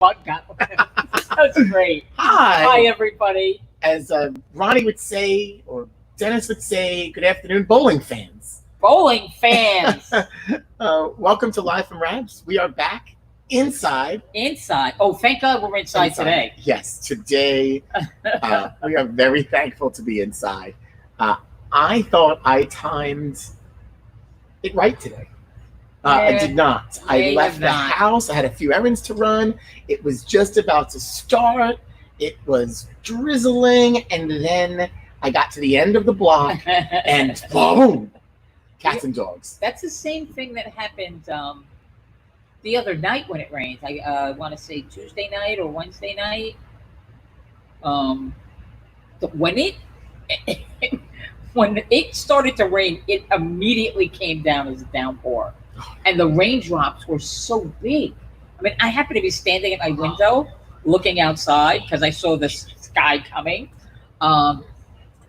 That was great. Hi, Hi. everybody. As Ronnie would say, or Dennis would say, good afternoon, bowling fans. Bowling fans. Welcome to Live from Rabs. We are back inside. Inside. Oh, thank God we're inside today. Yes, today we are very thankful to be inside. I thought I timed it right today. I did not. I left the house. I had a few errands to run. It was just about to start. It was drizzling, and then I got to the end of the block, and boom, cats and dogs. That's the same thing that happened the other night when it rained. I want to say Tuesday night or Wednesday night. When it started to rain, it immediately came down as a downpour. And the raindrops were so big. I mean, I happened to be standing at my window looking outside because I saw the sky coming. And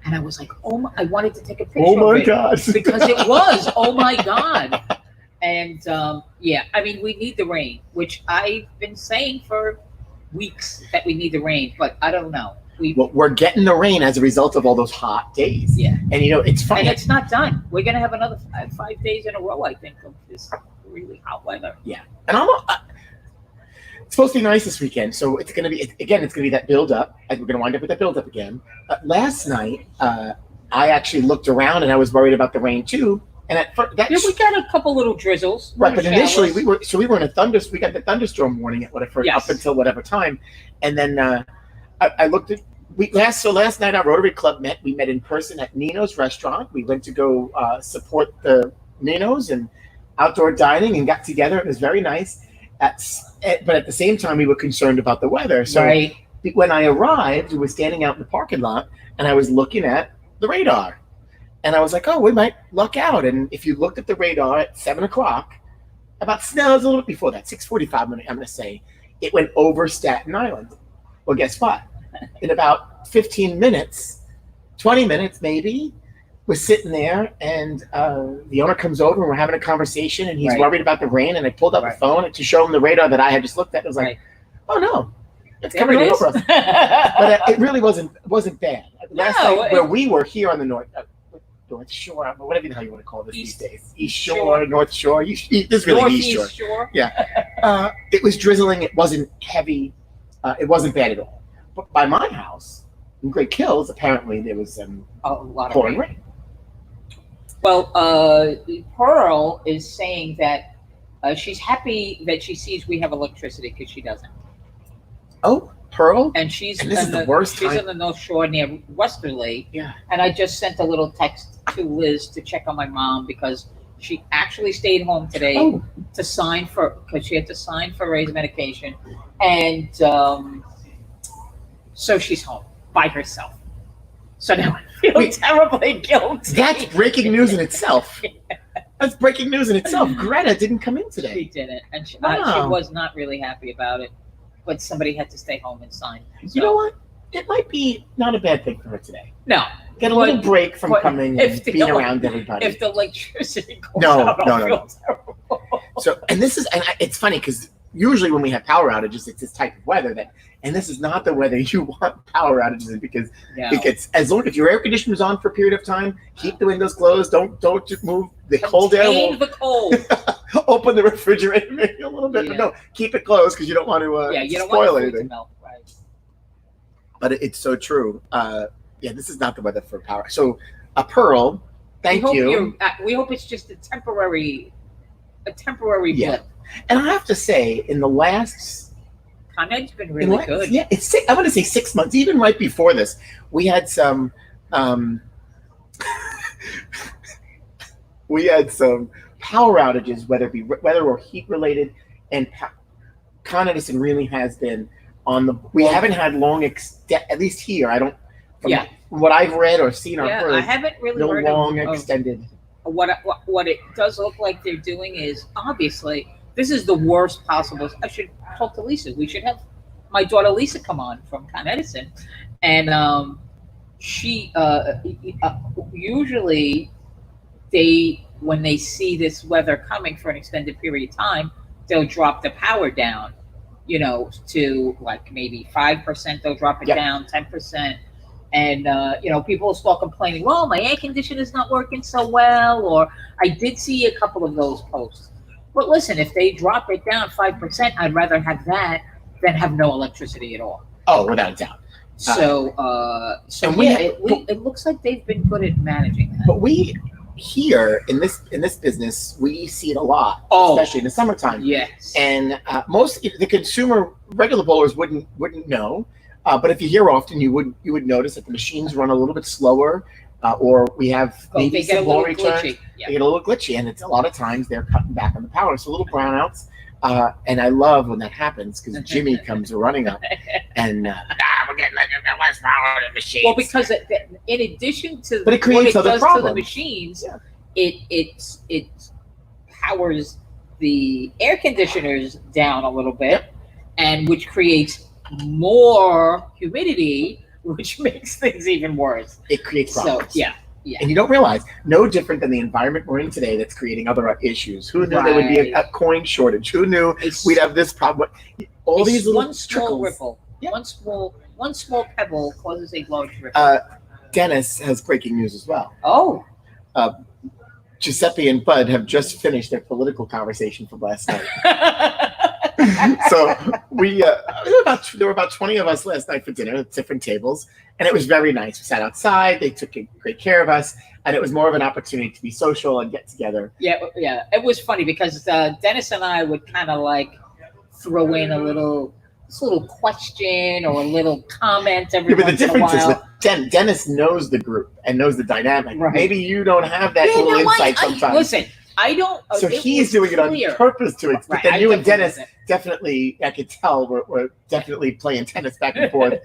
I was like, I wanted to take a picture of it. God. Because it was, oh my God. And yeah, I mean, we need the rain, which I've been saying for weeks that we need the rain, but I don't know. We're getting the rain as a result of all those hot days. Yeah. And it's funny. And it's not done. We're going to have another 5 days in a row, I think, of this really hot weather. Yeah. And it's supposed to be nice this weekend. So it's going to be, it's going to be that build up. We're going to wind up with that build up again. Last night, I actually looked around and I was worried about the rain too. And we got a couple little drizzles. Right. But initially we were in we got the thunderstorm warning at whatever, up until whatever time. And then I looked at, last night our Rotary Club met. We met in person at Nino's restaurant. We went to go support the Nino's and outdoor dining and got together. It was very nice. But at the same time, we were concerned about the weather. So when I arrived, we were standing out in the parking lot, and I was looking at the radar. And I was like, we might luck out. And if you looked at the radar at 7 o'clock, it was a little bit before that, 6:45, I'm going to say, it went over Staten Island. Well, guess what? In about 15 minutes, 20 minutes maybe, we're sitting there, and the owner comes over, and we're having a conversation, and he's worried about the rain, and I pulled up the phone to show him the radar that I had just looked at. I was like, oh, no, it's coming right over us. But it really wasn't bad. Last night, where we were here on the North Shore, whatever the hell you want to call this these days. East Shore, North Shore. This is really East Shore. Yeah. It was drizzling. It wasn't heavy. It wasn't bad at all. But by my house, in Great Kills, apparently there was a lot of pouring rain. Well, Pearl is saying that she's happy that she sees we have electricity because she doesn't. Oh, Pearl? And she's this is the worst She's time. on the North Shore near Westerly. Yeah. And I just sent a little text to Liz to check on my mom because she actually stayed home today to sign because she had to sign for Ray's medication. And so she's home by herself. So now I feel terribly guilty. That's breaking news in itself. That's breaking news in itself. Greta didn't come in today. She didn't. And she was not really happy about it. But somebody had to stay home and sign. So, you know what? It might be not a bad thing for her today. No. Get a little break from coming and being around everybody. If the electricity goes out, I'll feel terrible. So, and it's funny because usually when we have power outages, it's this type of weather and this is not the weather you want power outages in because it gets, as long as your air conditioner is on for a period of time, keep the windows closed. Don't just move the cold air. Contain the cold. Open the refrigerator maybe a little bit, but no, keep it closed because you don't want to spoil anything. Melt, right. But it's so true. This is not the weather for power. So, Pearl, thank you. We hope it's just a temporary blip. And I have to say, in the last. ConEd's been really good. Yeah, I'm going to say 6 months. Even right before this, we had some. We had some power outages, whether it be weather or heat related, and Con Edison really has been on the. We haven't had long at least here. I don't. From what I've read or seen or heard, I haven't really heard long extended. What it does look like they're doing is obviously this is the worst possible. I should talk to Lisa. We should have my daughter Lisa come on from Con Edison, and she usually when they see this weather coming for an extended period of time, they'll drop the power down to like maybe 5%. They'll drop it Yep. down 10%. And people will start complaining, well, my air conditioner's not working so well, or I did see a couple of those posts. But listen, if they drop it down 5%, I'd rather have that than have no electricity at all. Oh, without a doubt. So it looks like they've been good at managing that. But we here in this business, we see it a lot, especially in the summertime. Yes. And most the consumer regular bowlers wouldn't know, but if you hear often, you would notice that the machines run a little bit slower, or we have maybe some ball returns. Yeah. They get a little glitchy, and it's a lot of times they're cutting back on the power, so little brownouts. And I love when that happens because Jimmy comes running up and we're getting less power in the machines. Well, because in addition to but it creates what it other does problems to the machines, it powers the air conditioners down a little bit, and which creates more humidity, which makes things even worse. It creates problems. So, yeah. And you don't realize, no different than the environment we're in today that's creating other issues. Who knew there would be a coin shortage? Who knew we'd have this problem? All these little one small trickles. ripple, one small pebble causes a large ripple. Dennis has breaking news as well. Oh. Giuseppe and Bud have just finished their political conversation from last night. So there were about 20 of us last night for dinner at different tables, and it was very nice. We sat outside. They took great care of us, and it was more of an opportunity to be social and get together. Yeah. It was funny because Dennis and I would kind of like throw in a little question or a little comment every once in a while. But the difference is that Dennis knows the group and knows the dynamic. Right. Maybe you don't have that little insight sometimes. Listen, I don't. So he's doing it on purpose to it. But then you and Dennis definitely, I could tell, we're definitely playing tennis back and forth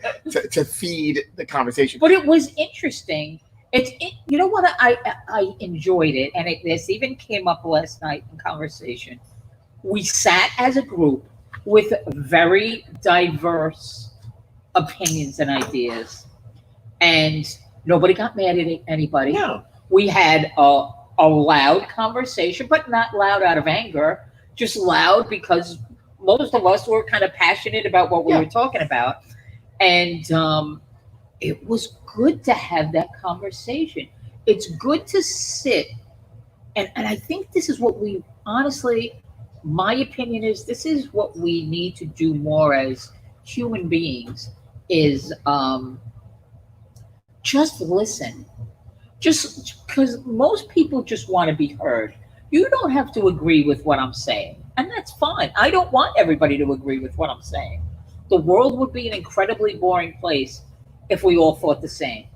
to feed the conversation. But it was interesting. You know what? I enjoyed it, and this even came up last night in conversation. We sat as a group with very diverse opinions and ideas, and nobody got mad at anybody. No. We had a loud conversation, but not loud out of anger, just loud because most of us were kind of passionate about what we were talking about. And it was good to have that conversation. It's good to sit. And I think this is what we honestly, my opinion is this is what we need to do more as human beings is just listen. Just because most people just want to be heard. You don't have to agree with what I'm saying, and that's fine. I don't want everybody to agree with what I'm saying. The world would be an incredibly boring place if we all thought the same.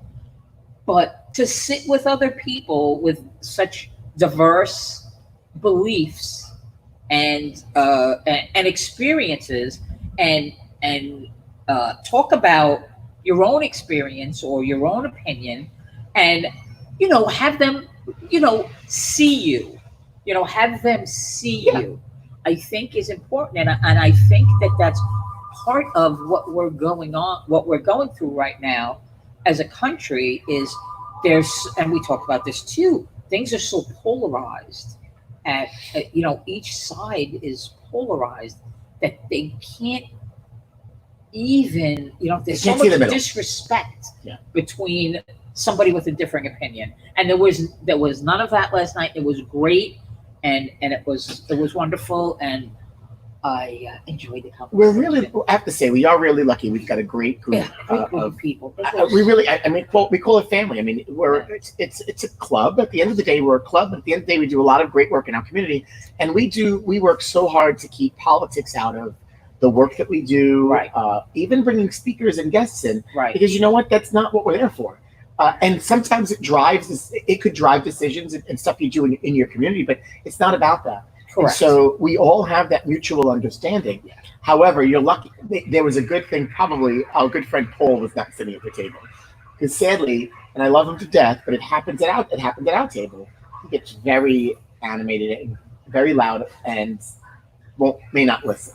But to sit with other people with such diverse beliefs and experiences and talk about your own experience or your own opinion, and have them, see you, have them see you, I think is important. And I think that that's part of what we're going through right now as a country is and we talked about this too, things are so polarized each side is polarized that they can't even, there's so much disrespect between somebody with a different opinion, and there was none of that last night. It was great, and it was wonderful, and I enjoyed the conversation. I have to say, we are really lucky. We've got a great group, of people. We call it family. I mean, it's a club. At the end of the day, we're a club. At the end of the day, we do a lot of great work in our community, and we work so hard to keep politics out of the work that we do. Right. Even bringing speakers and guests in. Right. Because you know what? That's not what we're there for. And sometimes it could drive decisions and stuff you do in your community, but it's not about that. Correct. So we all have that mutual understanding. Yeah. However, you're lucky. There was a good thing. Probably our good friend Paul was not sitting at the table, because sadly, and I love him to death, but it happened at our table. He gets very animated and very loud, and may not listen.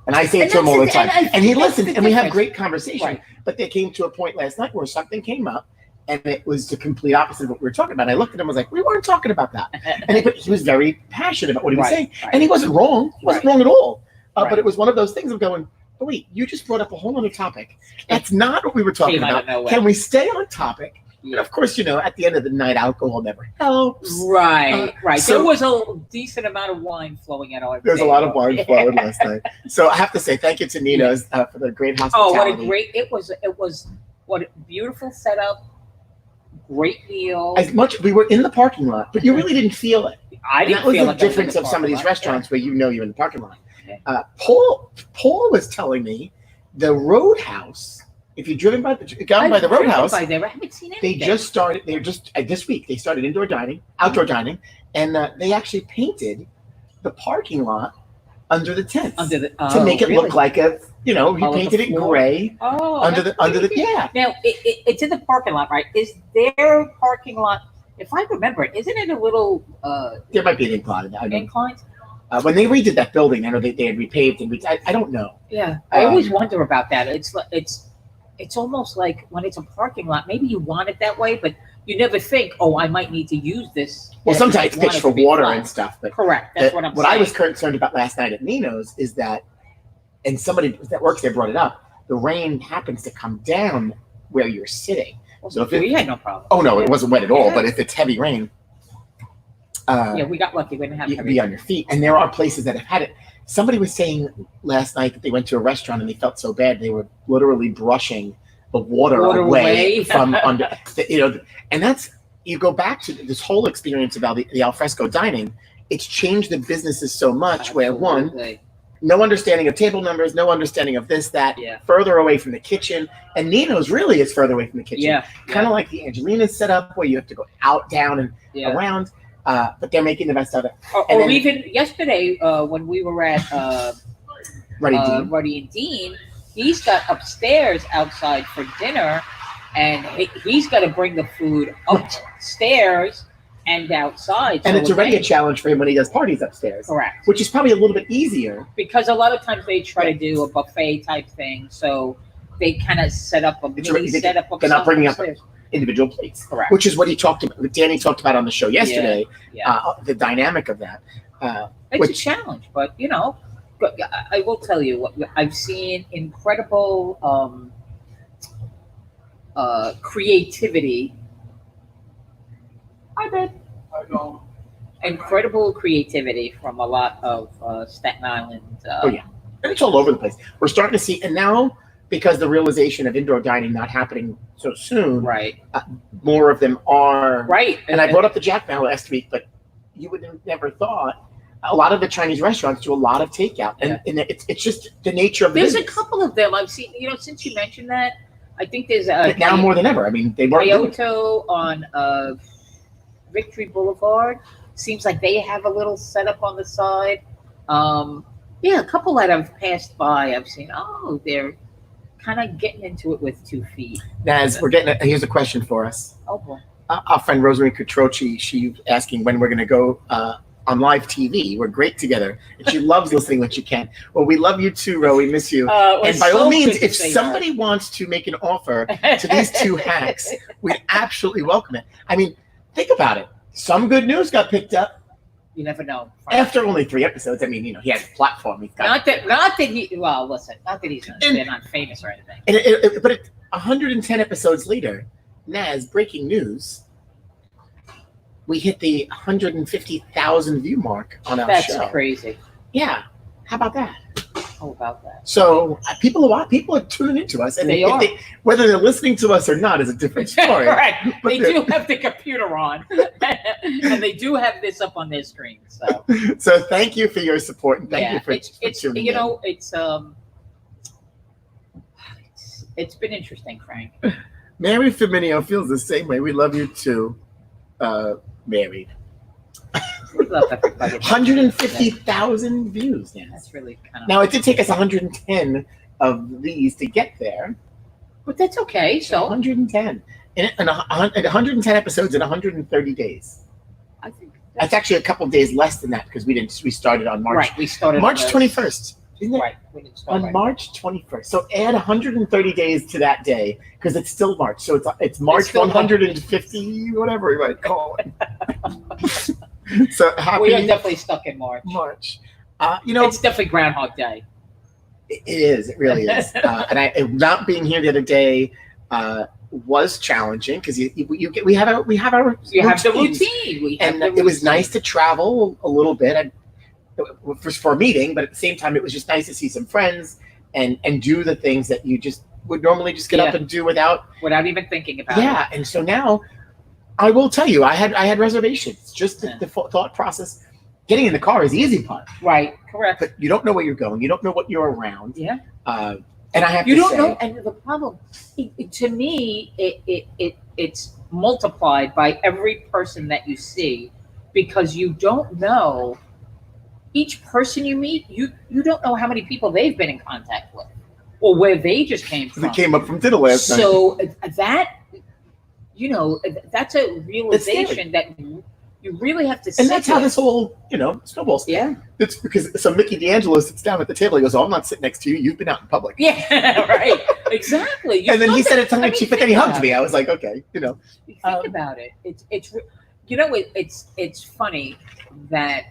And I say it to him all the time, and he listens, and we have great conversation. Right. But there came to a point last night where something came up, and it was the complete opposite of what we were talking about. I looked at him, I was like, we weren't talking about that. And he was very passionate about what he was saying. Right. And he wasn't wrong. He wasn't wrong at all. But it was one of those things of going, oh, wait, you just brought up a whole other topic. That's not what we were talking about. Can we stay on topic? Yeah. And of course, at the end of the night, alcohol never helps. Right. So there was a decent amount of wine flowing at our There's a lot of wine flowing last night. So I have to say thank you to Nino's for the great hospitality. Oh, what a great, it was what a beautiful setup, great meal. As much, we were in the parking lot, but you really didn't feel it. I didn't feel it. That was the difference of some of these restaurants where you're in the parking lot. Paul was telling me the Roadhouse, if you've driven by the Roadhouse, I haven't seen anything. They just started. They're just this week. They started outdoor dining, and they actually painted the parking lot under the tents to make it look like he painted it gray under the yeah. Now it's in the parking lot, right? Is their parking lot? If I remember it, isn't it a little? There might be an incline. Incline. When they redid that building, I know they had repaved and I don't know. Yeah, I always wonder about that. It's almost like when it's a parking lot, maybe you want it that way, but you never think, oh, I might need to use this. Well, sometimes it's pitched for water and stuff. But correct. That's what I'm saying. What I was concerned about last night at Nino's is that, and somebody that works there brought it up, the rain happens to come down where you're sitting. So if we had no problem. Oh, no, it wasn't wet at all, but if it's heavy rain. We got lucky. We didn't have to be on your feet. And there are places that have had it. Somebody was saying last night that they went to a restaurant and they felt so bad they were literally brushing the water away from under. And that's, you go back to this whole experience about the alfresco dining. It's changed the businesses so much. Where one, no understanding of table numbers, no understanding of this, that, further away from the kitchen. And Nino's really is further away from the kitchen. Kind of like the Angelina's set up where you have to go out, down, and around. But they're making the best of it. Or even yesterday when we were at Ruddy and Dean, he's got upstairs outside for dinner, and he's got to bring the food upstairs and outside. And it's already a challenge for him when he does parties upstairs. Correct. Which is probably a little bit easier. Because a lot of times they try to do a buffet type thing, so they kind of set up a mini setup. They're not bringing upstairs. Individual plates, correct? Which is what Danny talked about on the show yesterday. The dynamic of that. It's a challenge, but I will tell you what I've seen: incredible creativity. I bet. I know. Incredible creativity from a lot of Staten Island. And it's all over the place. We're starting to see, and now, because the realization of indoor dining not happening so soon, right? More of them are, right. And I brought up the Jack Bauer last week, but you would have never thought a lot of the Chinese restaurants do a lot of takeout, and it's just the nature of the business. A couple of them I've seen. Since you mentioned that, I think there's now more than ever. I mean, they work. Kyoto on Victory Boulevard seems like they have a little setup on the side. A couple that I've passed by, I've seen. Oh, they're kind of getting into it with 2 feet. Naz, here's a question for us. Oh boy. Our friend Rosemary Catroci, she's asking when we're going to go on live TV. We're great together, and she loves listening when she can. Well, we love you too, Ro. We miss you. And by all means, if somebody wants to make an offer to these two hacks, we'd absolutely welcome it. I mean, think about it. Some good news got picked up. You never know. After only 3 episodes, I mean, he has a platform. He's got not that he. Well, listen, not that they're not famous or anything. But 110 episodes later, Naz, breaking news. We hit the 150,000 view mark on our show. That's crazy. Yeah, how about that? How about that? So people are tuning into us, and whether they're listening to us or not is a different story. Right. They do have the computer on, and they do have this up on their screen. So thank you for your support, and thank you for tuning in. It's been interesting, Frank. Mary Firmino feels the same way. We love you too, Mary. We love everybody. 150,000 views. Yes. That's really kind of. Now it did take us 110 of these to get there, but that's okay. So 110 and 110 episodes in 130 days. I think that's actually a couple of days less than that because we started on March. Right, we started March 21st. Isn't it? Right, we didn't start on March 21st. So add 130 days to that day because it's still March. So it's March 150, whatever you might call it. So happy. We are definitely stuck in March. It's definitely Groundhog Day. It is. It really is. And not being here the other day was challenging because we have our the routine. It was nice to travel a little bit for a meeting, but at the same time, it was just nice to see some friends and do the things that you just would normally just get up and do without even thinking about it. Yeah, and so now I will tell you, I had reservations. Just the thought process. Getting in the car is the easy part. Right, correct. But you don't know where you're going. You don't know what you're around. Yeah. And I have you to don't say, know. And the problem, to me, it's multiplied by every person that you see, because you don't know each person you meet. You don't know how many people they've been in contact with, or where they just came from. They came up from dinner last night. So that, that's a realization that you really have to. And that's how this whole, snowballs. Yeah. It's because some Mickey D'Angelo sits down at the table. He goes, "Oh, I'm not sitting next to you. You've been out in public." Yeah, right. Exactly. And then he said it tongue in cheek, but then he hugged me. I was like, okay, You think about it. It's funny that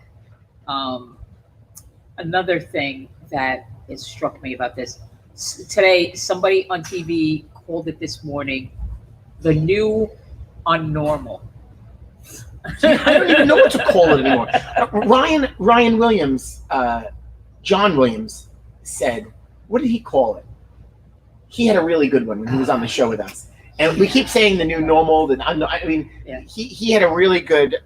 another thing that has struck me about this today. Somebody on TV called it this morning the new unnormal. I don't even know what to call it anymore. Ryan Williams, John Williams said, what did he call it? He had a really good one when he was on the show with us. And we keep saying the new normal. He had a really good,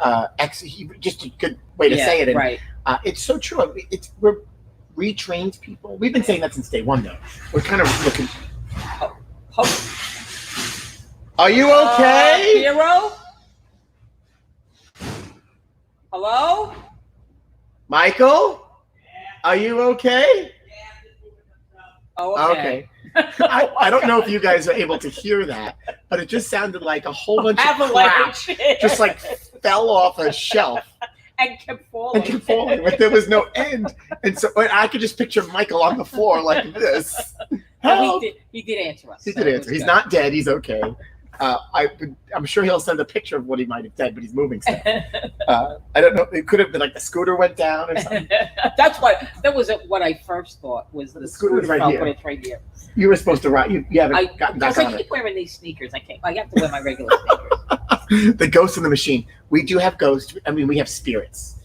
just a good way to say it. And, right. It's so true. We're retrained people. We've been saying that since day one, though. We're kind of looking. Are you okay? Hero? Hello? Michael? Are you okay? Oh, okay. I don't know if you guys are able to hear that, but it just sounded like a whole bunch of crap just like fell off a shelf. And kept falling. But there was no end. And so I could just picture Michael on the floor like this. He did answer us. He did answer. He's not dead. He's okay. I'm sure he'll send a picture of what he might have said, but he's moving stuff. I don't know. It could have been like the scooter went down or something. That was what I first thought was the scooter right fell, here. but it's right here. You were supposed to ride. You haven't gotten back on it. I keep wearing these sneakers. I have to wear my regular sneakers. The ghost in the machine. We do have ghosts. I mean, we have spirits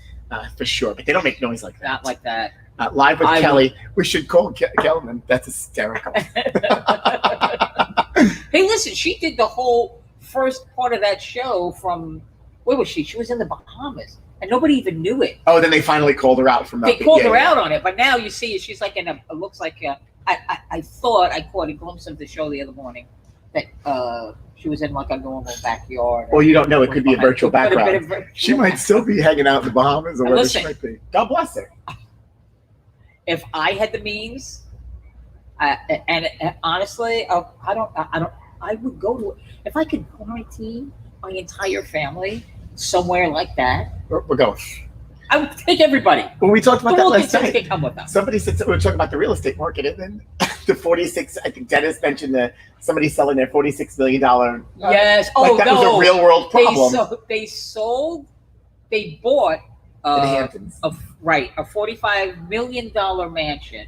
for sure, but they don't make noise like that. Not like that. Live with Kelly. We should call Kelman. That's hysterical. Hey, listen, she did the whole first part of that show from, where was she? She was in the Bahamas, and nobody even knew it. Oh, then they finally called her out from that. They called her out on it, but now you see she's like it looks like, I thought I caught a glimpse of the show the other morning that she was in like a normal backyard. Well, you don't know. It could be a virtual background. She might still be hanging out in the Bahamas or wherever she might be. God bless her. If I had the means, and honestly, I would go to, if I could quarantine my entire family somewhere like that. We're going. I would take everybody. Well, we talked about that last night. Can come with them. Somebody said we were talking about the real estate market, and then the 46. I think Dennis mentioned that somebody selling their $46 million. Yes. That was a real world problem. They bought in the Hamptons. a $45 million mansion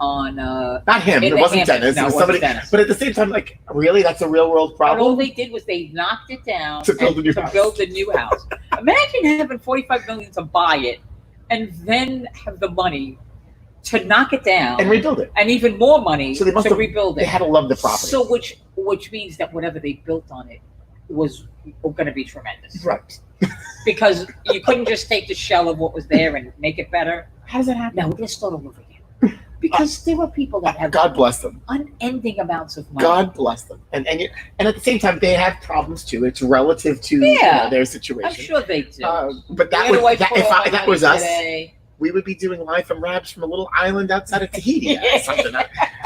on not him. It wasn't Dennis. No, it was somebody. Dennis. But at the same time, like, really, that's a real world problem. All they did was they knocked it down to build a new house. Imagine having $45 million to buy it, and then have the money to knock it down and rebuild it, and even more money to rebuild it. They had to love the property. So which means that whatever they built on it was going to be tremendous, right? Because you couldn't just take the shell of what was there and make it better. How does that happen? Now we're going to start all over again. Because there were people that have God bless them, unending amounts of money. God bless them, and at the same time they have problems too. It's relative to their situation. I'm sure they do. But if that was us, we would be doing Live from Rabs from a little island outside of Tahiti or something,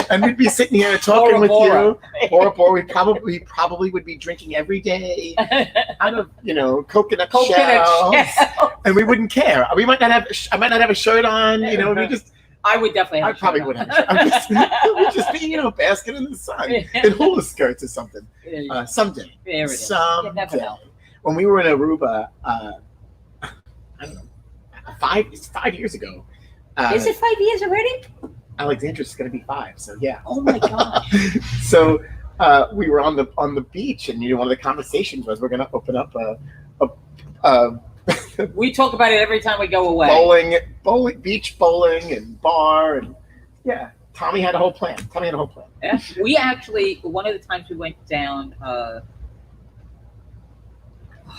and we'd be sitting here talking with you. Bora Bora. We probably would be drinking every day out of coconut shells, and we wouldn't care. I might not have a shirt on. We just. I would definitely have I probably would have. We'd just be, basking in the sun in hula skirts or something. Someday. There it is. Someday. You never know. When we were in Aruba, I don't know, 5 years ago, Is it 5 years already? Alexandra's going to be 5, so yeah. Oh my gosh. So we were on the beach, and one of the conversations was we're going to open up a we talk about it every time we go away. Bowling, beach bowling, and bar, and yeah. Tommy had a whole plan. Yeah. We actually, one of the times we went down, I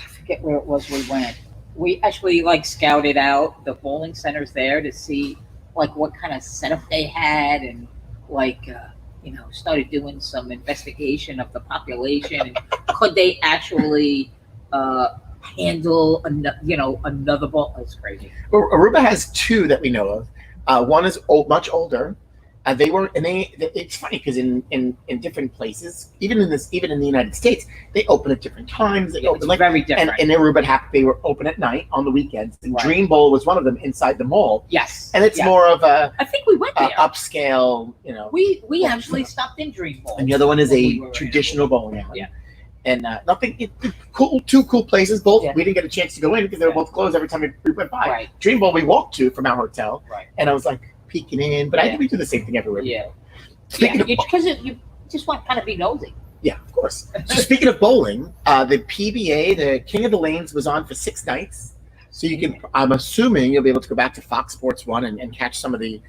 forget where it was we went. We actually scouted out the bowling centers there to see what kind of setup they had, and started doing some investigation of the population, and could they actually handle another ball. That's crazy. Well, Aruba has 2 that we know of. One is much older. It's funny because in different places, even in the United States, they open at different times. They open very different. And in Aruba, they were open at night on the weekends. And Right. Dream Bowl was one of them inside the mall. Yes. And it's more of a I think we went there. upscale, We actually stopped in Dream Bowl. And the other one is when a we were in traditional bowling alley. Yeah. And cool, 2 cool places. Both Yeah. we didn't get a chance to go in because they were both closed every time we went by. Right. Dream Bowl we walked to from our hotel, Right. and I was peeking in, but Yeah. we do the same thing everywhere. Yeah. Speaking of Because you just want to kind of be nosy. yeah, of course. So speaking of bowling, the PBA, the King of the Lanes, was on for 6 nights. So you can, I'm assuming you'll be able to go back to Fox Sports 1 and catch some of the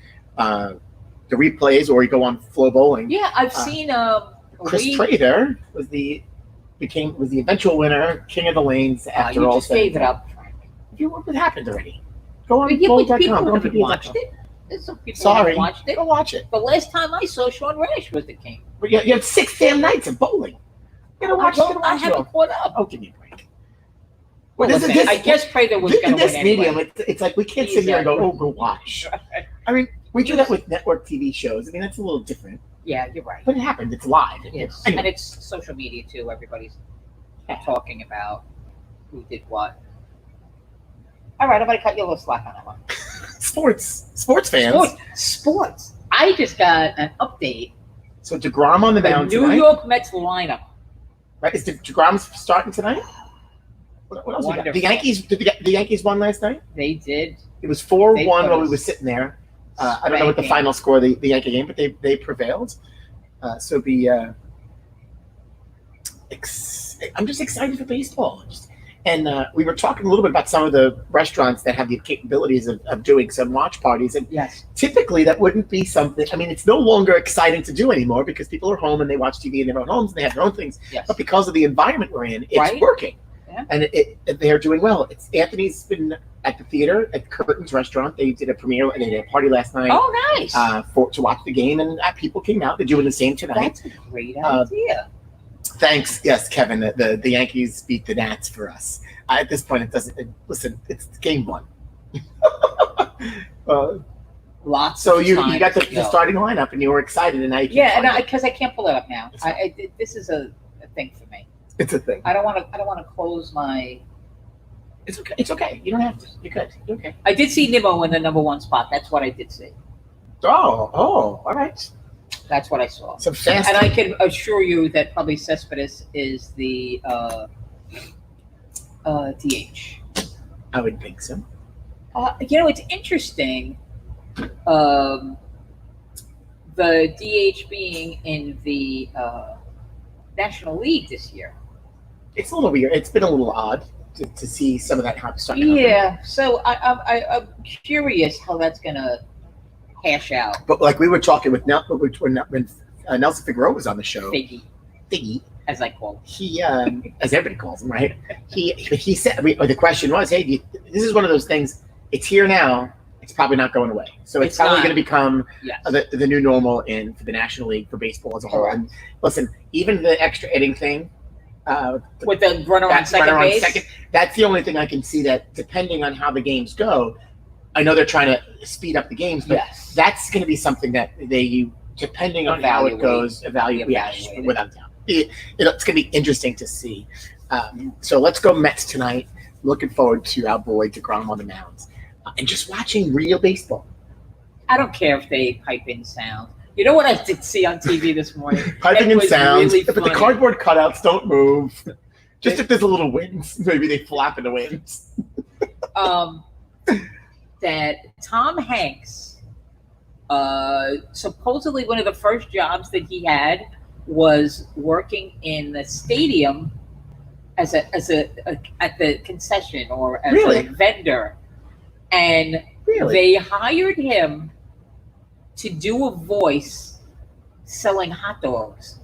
replays, or you go on Flow Bowling. Yeah, I've seen. Chris Prater was the eventual winner, King of the Lanes. After you all just said and gave it done. up, Frank. What happened already? Go on But bowling.com. people Go on haven't PBA.com. watched it. There's some people Sorry, haven't watched it. go watch it. The last time I saw Sean Rash was the king. But you had 6 damn nights of bowling. You gotta watch it. I haven't caught up. Oh, give me a break. Well, This is- listen, this- I guess Prater was In going to this win medium, anyway. it's like we can't sit here and go, "Oh, go watch." I mean, we do that with network TV shows. I mean, that's a little different, Yeah, you're right. but it happens. It's live. Yes. Anyway. And it's social media too. Everybody's talking about who did what. All right, I'm going to cut you a little slack on that one. Sports fans. Sports. I just got an update. So DeGrom on the The mound New tonight. York Mets lineup. Right? Is DeGrom starting tonight? What else we got? Wonderful. The Yankees. Did the Yankees won last night? They did. It was 4-1 They while put we us were sitting there. I don't know what the spanking. final score of the Yankee game, but they prevailed. So I'm just excited for baseball. And we were talking a little bit about some of the restaurants that have the capabilities of doing some watch parties. And Yes. typically that wouldn't be something, I mean, it's no longer exciting to do anymore because people are home and they watch TV in their own homes and they have their own things. Yes. But because of the environment we're in, it's Right. working. Yeah. And they're doing well. Anthony's been at the theater at Curtin's restaurant. They did a premiere and they did a party last night Oh, nice. to watch the game, and people came out. They're doing the same tonight. That's a great idea. Thanks, yes, Kevin. The Yankees beat the Nats for us. At this point, it doesn't. Listen, it's game 1. Lots. So of you time got to the go. starting lineup, and you were excited, and now you Yeah, can't and find it. because I can't pull it up now. This is a thing for me. It's a thing. I don't want to close my. It's okay. It's okay. You don't have to. You're good. You're okay. I did see Nimmo in the number 1 spot. That's what I did see. Oh, all right. That's what I saw. Some fast. And I can assure you that probably Cespedes is the DH. I would think so. It's interesting. The DH being in the National League this year. It's a little weird. It's been a little odd to see some of that starting to happen. Yeah. So I'm curious how that's gonna hash out. But like we were talking with when Nelson Figueroa was on the show, Figgy, as I call him. he as everybody calls him, right? He said the question was, hey, this is one of those things. It's here now. It's probably not going away. So it's probably going to become Yes. the new normal for the National League for baseball as a whole. Correct. And listen, even the extra inning thing. With the runner on second base. That's the only thing I can see that, depending on how the games go, I know they're trying to speed up the games, but Yes. that's going to be something that they, depending on how it goes, evaluate. Evaluate it. Without doubt. It's going to be interesting to see. So let's go Mets tonight. Looking forward to our boy DeGrom on the mound. And just watching real baseball. I don't care if they pipe in sound. You know what I did see on TV this morning? Piping It in was sounds, really but the funny. cardboard cutouts don't move. Just if there's a little wind, maybe they flap in the wind. that Tom Hanks, supposedly one of the first jobs that he had was working in the stadium as a at the concession or as Really? a vendor, and Really? they hired him to do a voice selling hot dogs.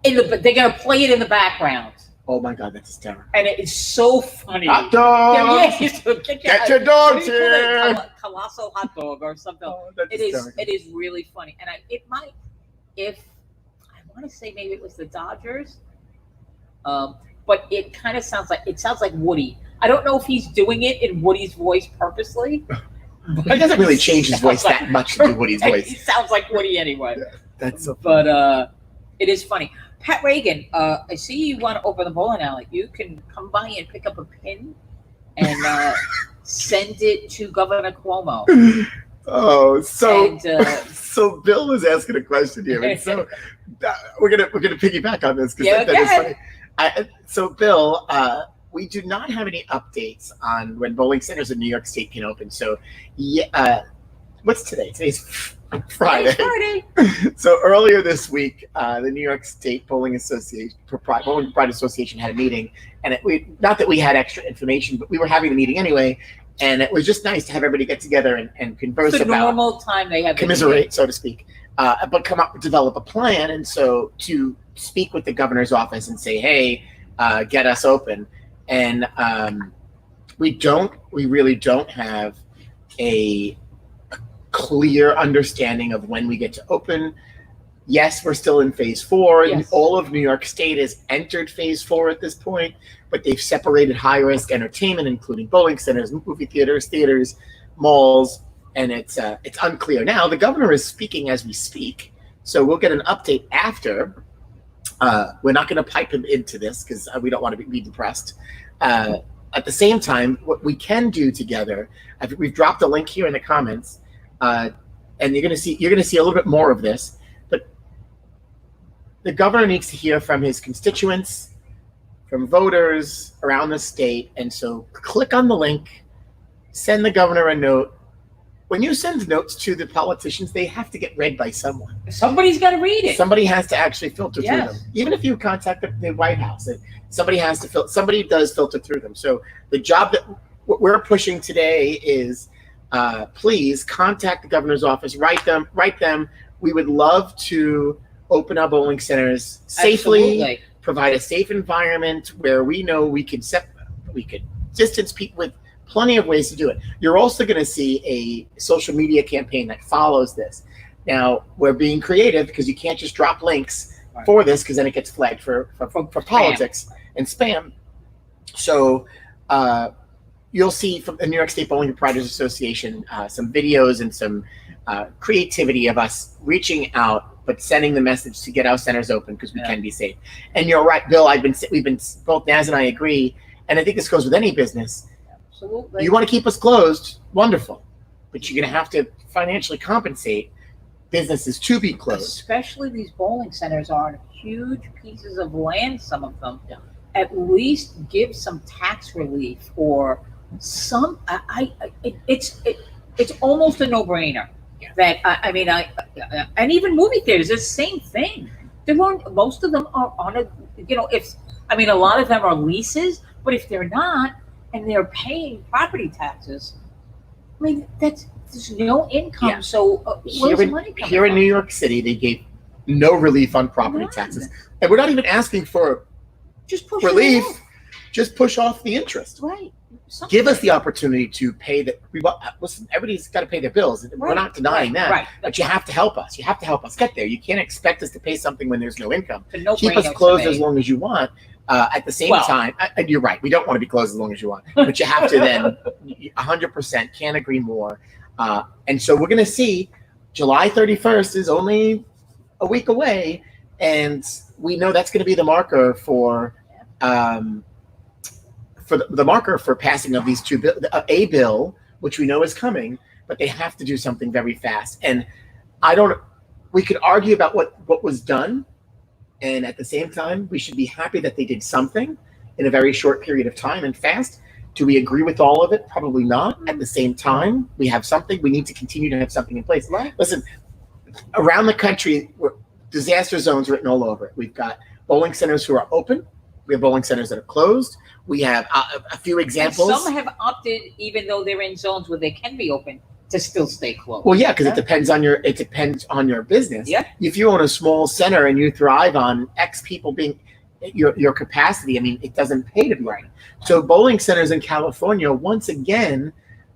They're gonna play it in the background. Oh my God, that's hysterical. And it is so funny. Hot dogs! Get your dogs here! Colossal hot dog or something. Oh, it is really funny. And it might, if I want to say maybe it was the Dodgers, but it kind of sounds like Woody. I don't know if he's doing it in Woody's voice purposely. It doesn't really change his voice that much to do Woody's voice. He sounds like Woody anyway. Yeah, that's so funny. But it is funny. Pat Reagan, I see you want to open the bowling alley. You can come by and pick up a pin and send it to Governor Cuomo. Oh, so Bill was asking a question here, and so we're gonna piggyback on this because that is funny. So Bill, we do not have any updates on when bowling centers in New York State can open. So, yeah, what's today? Today's Friday. So earlier this week, the New York State Bowling Pride Association had a meeting, and not that we had extra information, but we were having the meeting anyway, and it was just nice to have everybody get together and converse it's about normal time they have commiserate, so to speak, but develop a plan, and so to speak with the governor's office and say, hey, get us open, and we really don't have a clear understanding of when we get to open. Yes, we're still in phase 4. Yes. All of New York State has entered phase 4 at this point, but they've separated high-risk entertainment, including bowling centers, movie theaters, malls, and it's unclear. Now, the governor is speaking as we speak, so we'll get an update after. We're not going to pipe him into this because we don't want to be depressed. At the same time, what we can do together, we've dropped a link here in the comments, and you're going to see a little bit more of this. But the governor needs to hear from his constituents, from voters around the state, and so click on the link, send the governor a note. When you send notes to the politicians, they have to get read by someone. Somebody's got to read it. Somebody has to actually filter through them. Even if you contact the White House, somebody does filter through them. So the job that we're pushing today is, please contact the governor's office. Write them. We would love to open our bowling centers safely. Absolutely. Provide a safe environment where we know we could distance people with plenty of ways to do it. You're also going to see a social media campaign that follows this. Now, we're being creative because you can't just drop links for this because then it gets flagged for politics and spam. So you'll see from the New York State Bowling Proprietors Association some videos and some creativity of us reaching out, but sending the message to get our centers open because we can be safe. And you're right, Bill. Both Naz and I agree, and I think this goes with any business. Absolutely. You want to keep us closed, wonderful, but you're going to have to financially compensate businesses to be closed. Especially these bowling centers are on huge pieces of land. Some of them, at least give some tax relief or some. It's almost a no-brainer. That and even movie theaters, it's the same thing. Most of them are on a lot of them are leases, but if they're not and they're paying property taxes, there's no income. Yeah. So where's the money coming here in New York City, they gave no relief on property taxes, and we're not even asking for relief. Just push off the interest. Right. Give us the opportunity to pay listen, everybody's got to pay their bills. Right. We're not denying that. Right. But you have to help us. You have to help us get there. You can't expect us to pay something when there's no income. Keep us closed as long as you want. At the same time, and you're right, we don't want to be closed as long as you want. But you have to then 100% can't agree more. And so we're going to see July 31st is only a week away. And we know that's going to be the marker for the marker for passing of these a bill, which we know is coming, but they have to do something very fast. And we could argue about what was done, and at the same time, we should be happy that they did something in a very short period of time and fast. Do we agree with all of it? Probably not. At the same time, we have something. We need to continue to have something in place. Right. Listen, around the country, disaster zones written all over it. We've got bowling centers who are open. We have bowling centers that are closed. We have a few examples. And some have opted, even though they're in zones where they can be open, to still stay closed. Well, yeah, because it depends on your business. Yeah. If you own a small center and you thrive on X people being your capacity, I mean, it doesn't pay to be Right. So bowling centers in California once again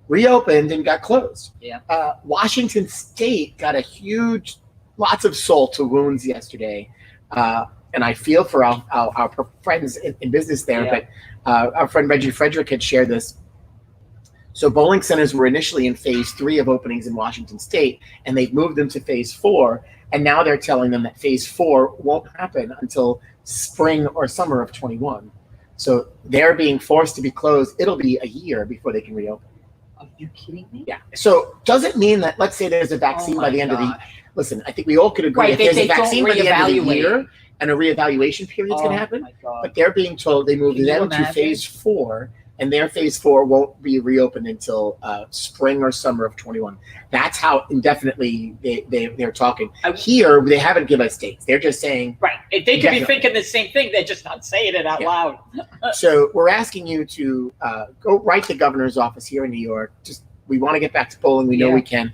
reopened and got closed. Yeah. Washington State got lots of salt to wounds yesterday, and I feel for our friends in business there. Yeah. But our friend Reggie Frederick had shared this. So bowling centers were initially in phase 3 of openings in Washington State, and they've moved them to phase 4. And now they're telling them that phase 4 won't happen until spring or summer of 21. So they're being forced to be closed. It'll be a year before they can reopen. Are you kidding me? Yeah. So does it mean that, let's say there's a vaccine by the end of the, listen, I think we all could agree if there's a vaccine by the end of the year and a reevaluation period is going to happen, but they're being told they moved them to phase 4, and their phase 4 won't be reopened until spring or summer of 21. That's how indefinitely they're talking. Here, they haven't given us dates. They're just saying. Right. If they could be thinking the same thing, they're just not saying it out loud. So we're asking you to go write the governor's office here in New York. We want to get back to bowling. We know we can.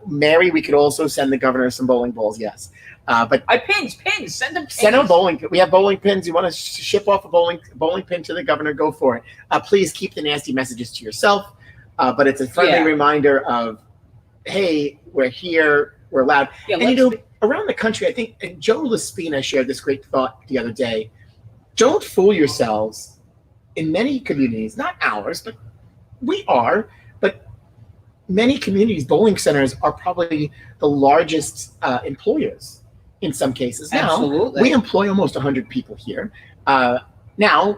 Mary, we could also send the governor some bowling balls, yes. But pins, send them pins. Send them bowling. We have bowling pins. You want to ship off a bowling pin to the governor, go for it. Please keep the nasty messages to yourself. But it's a friendly reminder of, hey, we're here, we're loud. Yeah, and around the country, I think, and Joe Laspina shared this great thought the other day. Don't fool yourselves. In many communities, not ours, but we are, but many communities, bowling centers are probably the largest employers. In some cases, now Absolutely. we employ almost 100 people here. Now,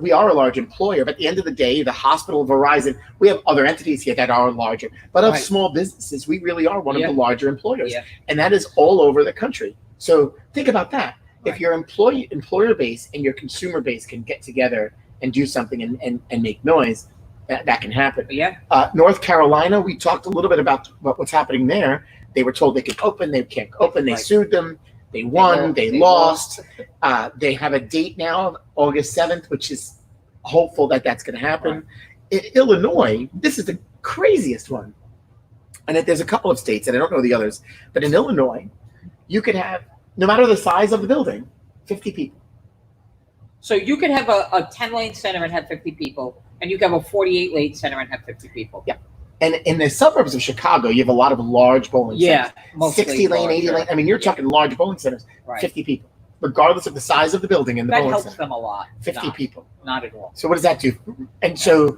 we are a large employer, but at the end of the day, the hospital, Verizon, we have other entities here that are larger. But of small businesses, we really are one of the larger employers, and that is all over the country. So think about that. If your employer base and your consumer base can get together and do something and make noise, that can happen. Yeah. North Carolina, we talked a little bit about what's happening there. They were told they could open, they can't open. They sued them. They won. They lost. They have a date now, August 7th, which is hopeful that that's going to happen. In Illinois, this is the craziest one. And there's a couple of states, and I don't know the others, but in Illinois, you could have, no matter the size of the building, 50 people. So you could have a 10-lane center and have 50 people, and you could have a 48-lane center and have 50 people. Yeah. And in the suburbs of Chicago, you have a lot of large bowling centers. 60-lane, 80-lane. I mean, you're talking large bowling centers, 50 people, regardless of the size of the building and the bowling center. That helps them a lot. 50 people. Not at all. So what does that do? And so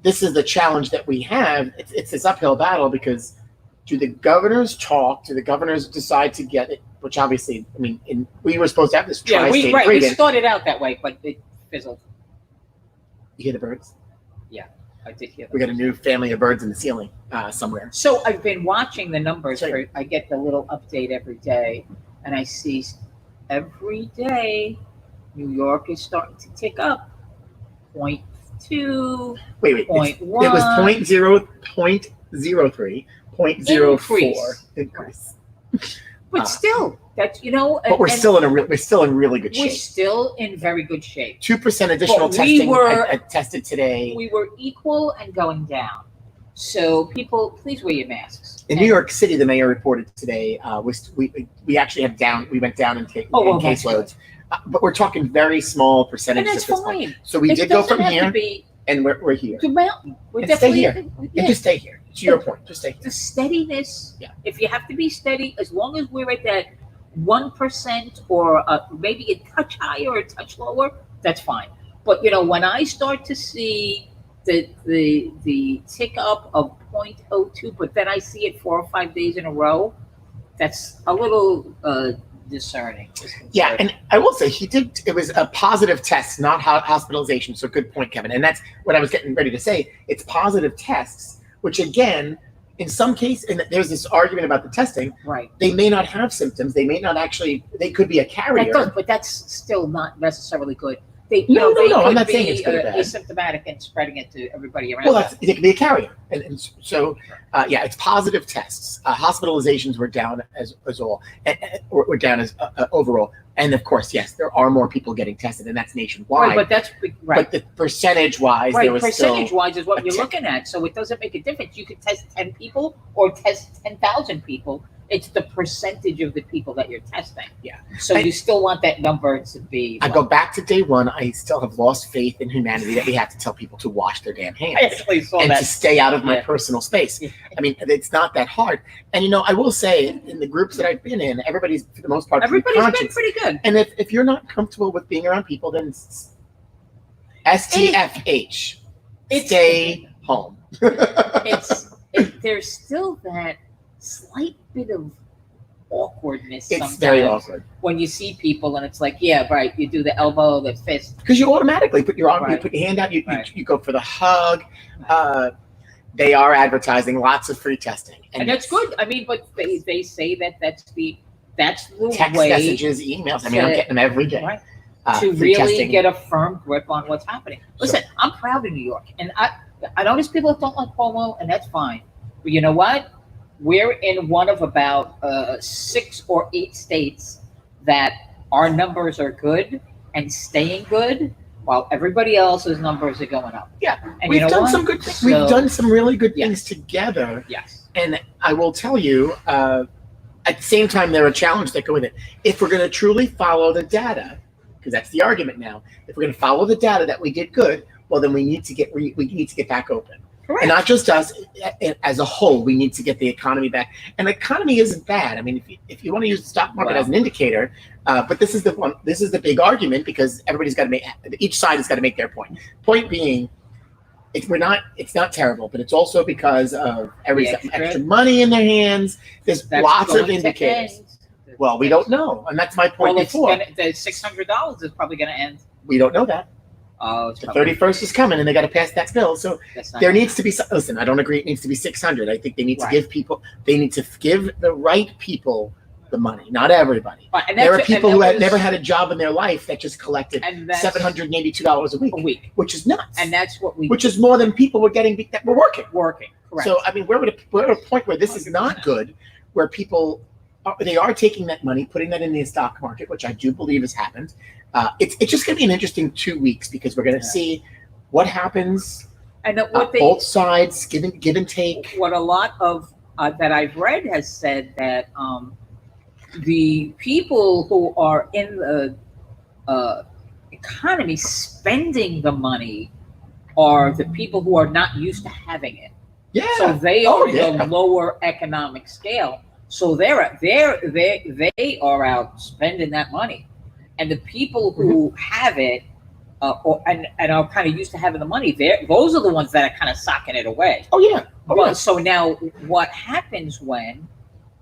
this is the challenge that we have. It's this uphill battle because do the governors talk? Do the governors decide to get it? Which obviously, I mean, we were supposed to have this tri-state agreement. We started out that way, but it fizzled. You hear the birds? Yeah. I did hear that. We got a new family of birds in the ceiling somewhere. So I've been watching the numbers. I get the little update every day, and I see every day New York is starting to tick up. 0.2. Wait. 0.1. It was 0.03, 0.04 increase. But still, that's But we're still in really good shape. We're still in very good shape. 2% additional testing. I tested today. We were equal and going down. So people, please wear your masks. In New York City, the mayor reported today. We actually have we went down in caseloads, but we're talking very small percentages. And that's fine. So we did go from here, and we're here. To mountain. We're and stay here. And just stay here. To your point, just stay here. The steadiness. Yeah. If you have to be steady, as long as we're at that 1% or maybe a touch higher or a touch lower, that's fine. But when I start to see the tick up of 0.02, but then I see it 4 or 5 days in a row, that's a little discerning. Yeah, and I will say it was a positive test, not hospitalization. So good point, Kevin. And that's what I was getting ready to say. It's positive tests, which again, in some cases, and there's this argument about the testing. Right. They may not have symptoms. They may not actually. They could be a carrier. But that's still not necessarily good. they No, they I'm could not be saying it's good or bad. asymptomatic and spreading it to everybody around. Well, it could be a carrier, and so yeah, it's positive tests. Hospitalizations were down as all, were down as overall, and of course, yes, there are more people getting tested, and that's nationwide. Right, but that's right. But the percentage-wise, right, there was percentage-wise is what you're looking at. So it doesn't make a difference. You could test 10 people or test 10,000 people. It's the percentage of the people that you're testing. Yeah. So you still want that number to be. I go back to day one. I still have lost faith in humanity that we have to tell people to wash their damn hands and to stay out of my personal space. Yeah. I mean, it's not that hard. And I will say, in the groups that I've been in, everybody's for the most part everybody's been pretty good. And if you're not comfortable with being around people, then STFH, stay home. There's still that slight bit of awkwardness. It's very awkward when you see people and it's like, yeah, right. You do the elbow, the fist, because you automatically put your arm, you put your hand out, you go for the hug. They are advertising lots of free testing, and that's good. I mean, but they say that's the text way, messages, emails. I mean, I'm getting them every day. Right. To really testing. Get a firm grip on what's happening. Listen, I'm proud of New York, and I notice people that don't like Cuomo, and that's fine. But you know what? We're in one of about 6 or 8 states that our numbers are good and staying good, while everybody else's numbers are going up. Yeah, and we've done some good things. We've done some really good things together. Yes, and I will tell you, at the same time, there are challenges that go with it. If we're going to truly follow the data, because that's the argument now, if we're going to follow the data that we did good, well, then we need to get back open. Correct. And not just us, as a whole, we need to get the economy back. And the economy isn't bad. I mean, if you want to use the stock market as an indicator, but this is the big argument, because each side has got to make their point. Point being, it's not terrible, but it's also because of extra money in their hands. There's lots of indicators. Well, we don't know, and that's my point before. The $600 is probably going to end. We don't know that. Oh, the 31st is coming, and they got to pass that bill. So there needs to be. Listen, I don't agree. It needs to be 600. I think they need to give people. They need to give the right people the money, not everybody. Right, there are people who had never had a job in their life that just collected $782 a week, which is nuts. And that's what which is more than people were getting that were working. Correct. So I mean, we're at a point where this is not good, where people. They are taking that money, putting that in the stock market, which I do believe has happened. It's just going to be an interesting 2 weeks, because we're going to see what happens. And both sides give and take. What a lot of that I've read has said that the people who are in the economy spending the money are the people who are not used to having it. Yeah. So they are the lower economic scale. So they are out spending that money, and the people who have it and are kind of used to having the money, those are the ones that are kind of socking it away. Oh yeah. So now, what happens when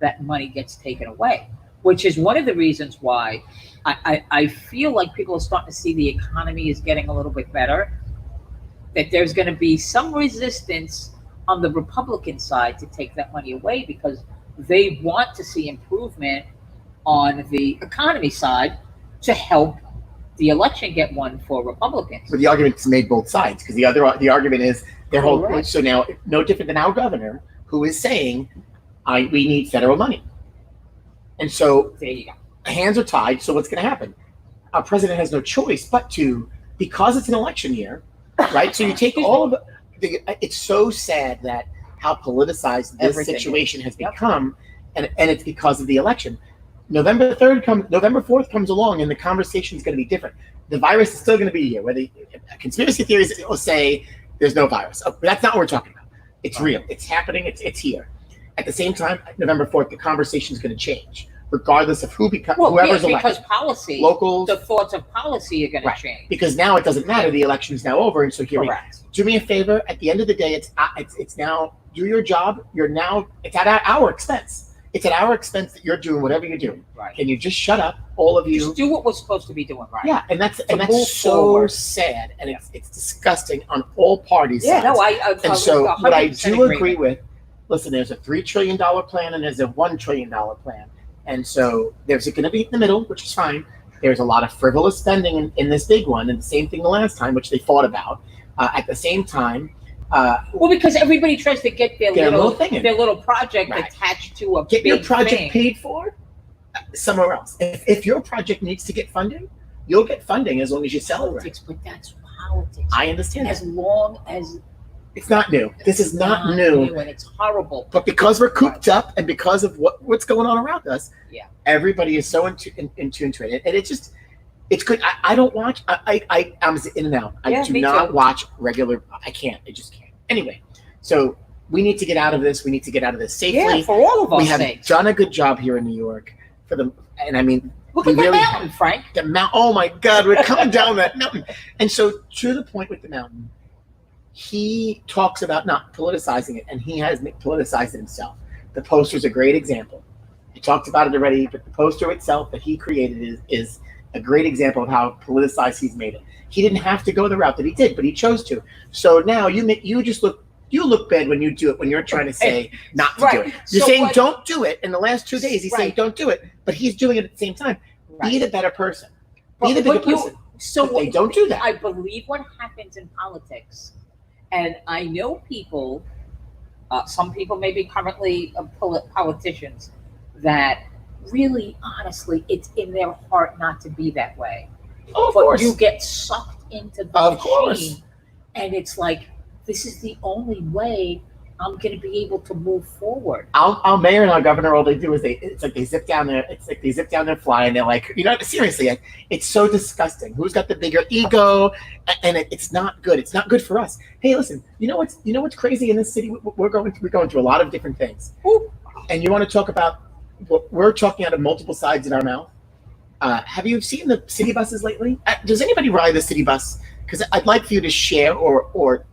that money gets taken away? Which is one of the reasons why I feel like people are starting to see the economy is getting a little bit better. That there's going to be some resistance on the Republican side to take that money away, because they want to see improvement on the economy side to help the election get won for Republicans. But the argument's made both sides, because the argument is their whole. So now, no different than our governor, who is saying, we need federal money, and so there you go. Hands are tied. So what's going to happen? Our president has no choice but to, because it's an election year, right? So you take all of it's so sad that how politicized this situation has become, and it's because of the election. November 4th comes along, and the conversation is going to be different. The virus is still going to be here. Whether conspiracy theories will say there's no virus, but that's not what we're talking about. It's real. It's happening. It's here. At the same time, November 4th, the conversation is going to change, regardless of whoever's elected. Because policy, locals, the thoughts of policy are going to change. Because now it doesn't matter. The election is now over, and so here we go. Do me a favor. At the end of the day, it's now. Do your job. It's at our expense. It's at our expense that you're doing whatever you're doing. Right. Can you just shut up, all of you? Just do what we're supposed to be doing, right? Yeah, and that's so sad, and it's disgusting on all parties. Yeah, sides. no, so what I do agree with. Listen, there's a $3 trillion plan and there's a $1 trillion plan, and so there's going to be in the middle, which is fine. There's a lot of frivolous spending in this big one, and the same thing the last time, which they fought about. At the same time, well, because everybody tries to get their little project Right. attached to a get big your project thing. paid for somewhere else. If your project needs to get funding, you'll get funding as long as you sell it right. Politics, but that's politics. I understand As that. long as It's not new. This is not new. and it's horrible. But because we're cooped up and because of what's going on around us, Yeah. everybody is so in tune to it. And it's good. I don't watch. I'm in and out. I do not watch regular. I can't. I just can't. Anyway, so we need to get out of this. We need to get out of this safely. Yeah, for all of us. We have done a good job here in New York and I mean, look at the mountain, Frank. The mountain. Oh my God, we're coming down that mountain. And so, to the point with the mountain, he talks about not politicizing it, and he has politicized it himself. The poster's a great example. I talked about it already, but the poster itself that he created is a great example of how politicized he's made it. He didn't have to go the route that he did, but he chose to. So now you look bad when you do it, when you're trying to say not to do it. You're saying don't do it. In the last 2 days, he's saying don't do it, but he's doing it at the same time. Be the better person. Be the bigger person. So they don't do that. I believe what happens in politics, and I know people, some people may be currently politicians, that really, honestly, it's in their heart not to be that way. Oh, of but course. you get sucked into the machine, and it's like, this is the only way I'm going to be able to move forward. Our mayor and our governor, all they do is it's like they zip down their fly, and they're like, seriously, it's so disgusting. Who's got the bigger ego? And it's not good. It's not good for us. Hey, listen, you know what's crazy in this city? We're going through a lot of different things. Ooh. And you want to talk about what we're talking out of multiple sides in our mouth? Have you seen the city buses lately? Does anybody ride the city bus? Because I'd like for you to share or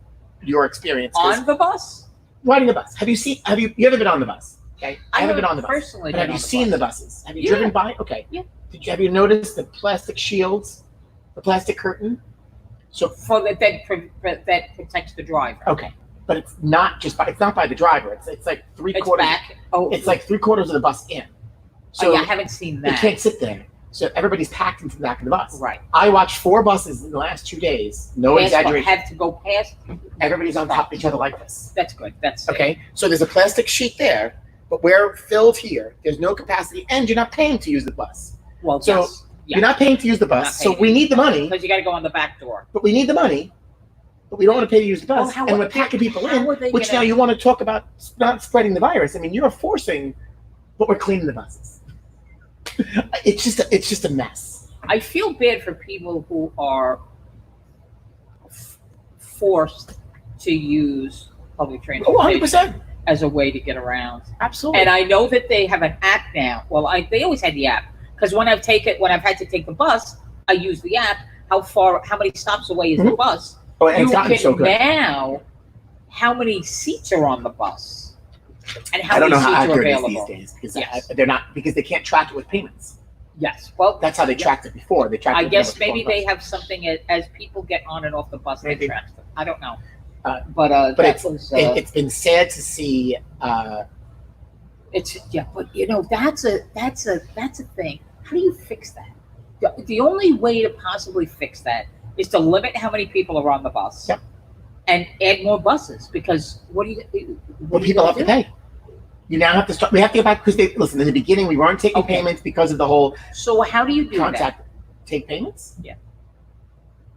your experience on the bus. Riding a bus. You haven't been on the bus? Okay, I haven't been on the bus. Personally, but have you seen the buses? Have you driven by? Okay. Yeah. Have you noticed the plastic shields, the plastic curtain? So for that protects the driver. Okay, but it's not by the driver. It's like three-quarters. Back. Oh, it's like three-quarters of the bus in. So I haven't seen that. They can't sit there. So everybody's packed into the back of the bus. Right. I watched 4 buses in the last 2 days. No exaggeration. Have to go past. Everybody's on top of each other like this. That's good. That's okay. So there's a plastic sheet there, but we're filled here. There's no capacity, and you're not paying to use the bus. Well, so you're not paying to use the bus. So we need the money because you got to go on the back door. But we need the money, but we don't want to pay to use the bus. And we're packing people in, which now you want to talk about not spreading the virus. I mean, you're forcing, but we're cleaning the buses. It's just a mess. I feel bad for people who are forced to use public transportation 100%. As a way to get around. Absolutely. And I know that they have an app now. Well, they always had the app because when I've had to take the bus, I use the app. How many stops away is the bus? Oh, and it's gotten so good. Now, how many seats are on the bus? And how I don't many know seats how are accurate it is available these days because they're not because they can't track it with payments. Yes, well, that's how they tracked it before. They tracked. I guess maybe they have something as people get on and off the bus. They track them. I don't know, but it's been sad to see. But that's a thing. How do you fix that? The only way to possibly fix that is to limit how many people are on the bus, and add more buses. Because what people have to pay. You now have to start. We have to get back because listen. In the beginning, we weren't taking payments because of the whole. So how do you do that? Take payments? Yeah.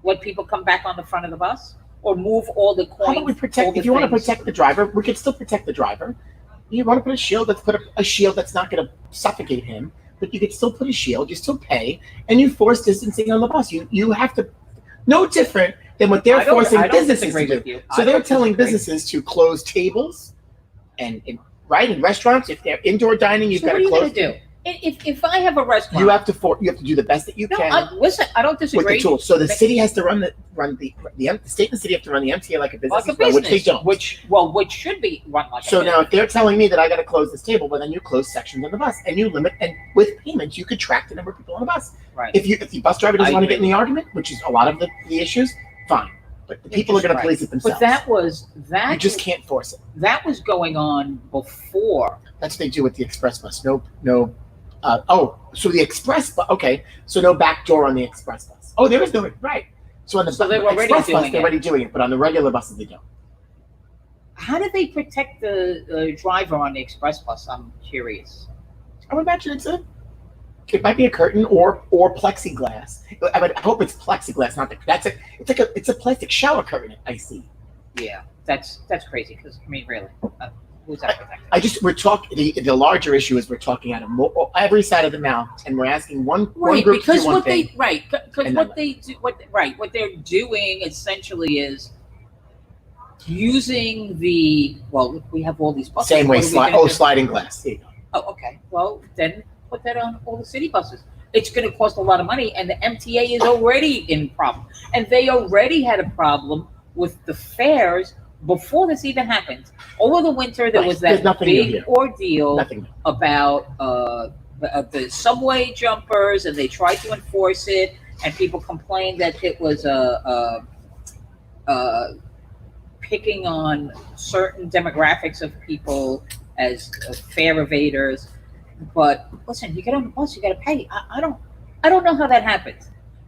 Let people come back on the front of the bus, or move all the coins. How about we protect? If you want to protect the driver, we could still protect the driver. You want to put a shield? Let's put a shield that's not going to suffocate him. But you could still put a shield. You still pay, and you force distancing on the bus. You have to. No different than what they're forcing businesses to do. So they're telling businesses to close tables, and in restaurants, if they're indoor dining, you've got to close. What are you going to do? If I have a restaurant, you have to do the best that you can. Listen, I don't disagree. With the tools. So the city has to run the state and the city have to run the MTA like a business, which they don't. Which should be run like. So now, if they're telling me that I got to close this table, well, then you close sections on the bus and you limit. And with payments, you could track the number of people on the bus. Right. If the bus driver doesn't want to get in the argument, which is a lot of the issues, fine. But the people are going to police it themselves. But you just can't force it. That was going on before. That's what they do with the express bus. No So the express bus. Okay, so no back door on the express bus. Oh, there is no right. So on the So they were already express bus, doing they're it. already doing it, but on the regular buses, they don't. How do they protect the driver on the express bus? I'm curious. I would imagine it might be a curtain or plexiglass. I hope it's plexiglass, not it's a plastic shower curtain. I see. Yeah, that's crazy. Because I mean, really, who's that protecting? We're talking. The larger issue is we're talking out of every side of the mouth, and we're asking one Right, group because to do one what thing. because and what then- they do, what they're doing essentially is using we have all these buses. Same way, What are we gonna do? sliding glass. There you go. Oh, okay. Well, then put that on all the city buses. It's going to cost a lot of money, and the MTA is already in problem, and they already had a problem with the fares before this even happened. Over the winter, there was There's that nothing new big here. ordeal Nothing new. about the subway jumpers, and they tried to enforce it, and people complained that it was picking on certain demographics of people as fare evaders. But listen, you get on the bus, you got to pay. I don't know how that happened.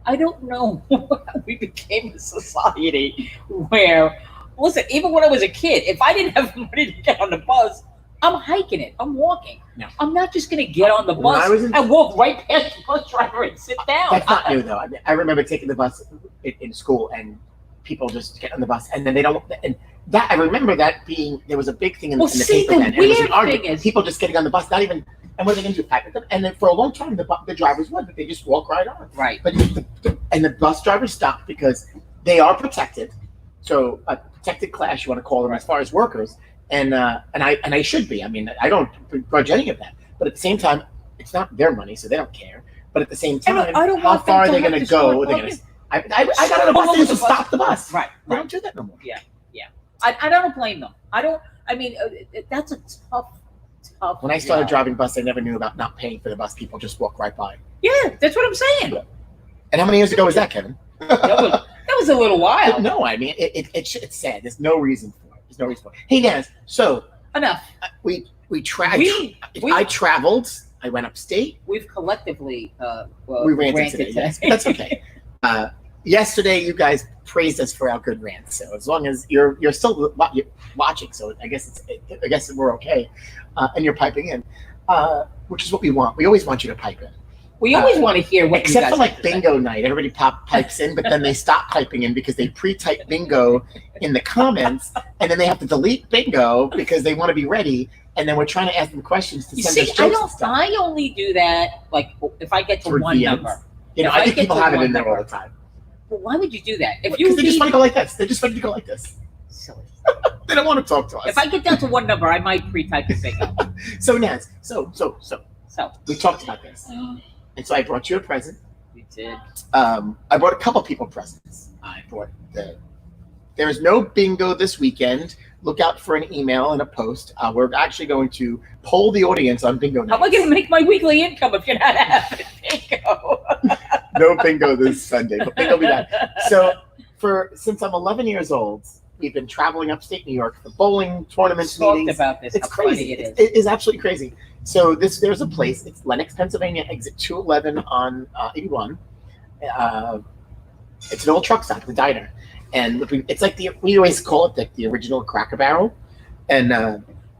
I don't know how we became a society where, listen, even when I was a kid, if I didn't have money to get on the bus, I'm hiking it. I'm walking. No. I'm not just going to get on the When I bus was in- and walk right past the bus driver and sit down. That's not new though. I remember taking the bus in school, and people just get on the bus, and then they don't. And that I remember that being there was a big thing in, Well, in the see, paper the then. And it was an weird argument. thing is- People just getting on the bus, not even. And what are they going to do? Fight with them? And then for a long time, the drivers would, but they just walk right on. Right. But the bus drivers stopped because they are protected. So a protected class, you want to call them, as far as workers. And I should be. I mean, I don't begrudge any of that. But at the same time, it's not their money, so they don't care. But at the same time, I don't how want them far are to they have going to to go? start They're gonna, looking. I got on a bus, they just stop the bus. Right. They Right. don't do that no more. I don't blame them. I mean, that's a tough. When I started job. driving bus, I never knew about not paying for the bus. People just walk right by. Yeah, that's what I'm saying. And how many years ago was that, Kevin? That was a little while. No, I mean it's sad. There's no reason for it. There's no reason for it. Hey, Naz. So Enough. I traveled. I went upstate. We've collectively We ranted today. Yes, but that's okay. Yesterday, you guys praised us for our good rants. So as long as you're still watching, so I guess we're okay, and you're piping in, which is what we want. We always want you to pipe in. We always want to hear what you Except guys for like have to say. bingo night, everybody pipes in, but then they stop piping in because they pre-type bingo in the comments, and then they have to delete bingo because they want to be ready. And then we're trying to ask them questions to You send see, us jokes and stuff. I only do that like if I get to Through one DMs. number. You know, If I I think get people to have it one in there all number. the time. Well, why would you do that? If Because you they just leave, want to go like this. They're just ready to go like this. silly. They don't want to talk to us. If I get down to one number, I might pre-type the bingo. So Naz, so So we talked about this, and so I brought you a present. you did. I brought a couple people presents. There's no bingo this weekend. Look out for an email and a post. We're actually going to poll the audience on bingo night. How am I going to make my weekly income if you're not having bingo? No bingo this Sunday, but bingo will be that. So since I'm 11 years old, we've been traveling upstate New York for bowling tournaments, Talked meetings. about this. It's how funny crazy. it is. It is absolutely crazy. So there's a place. It's Lenox, Pennsylvania, exit 211 on 81. It's an old truck stop, the diner, and it's like we always call it the original Cracker Barrel, and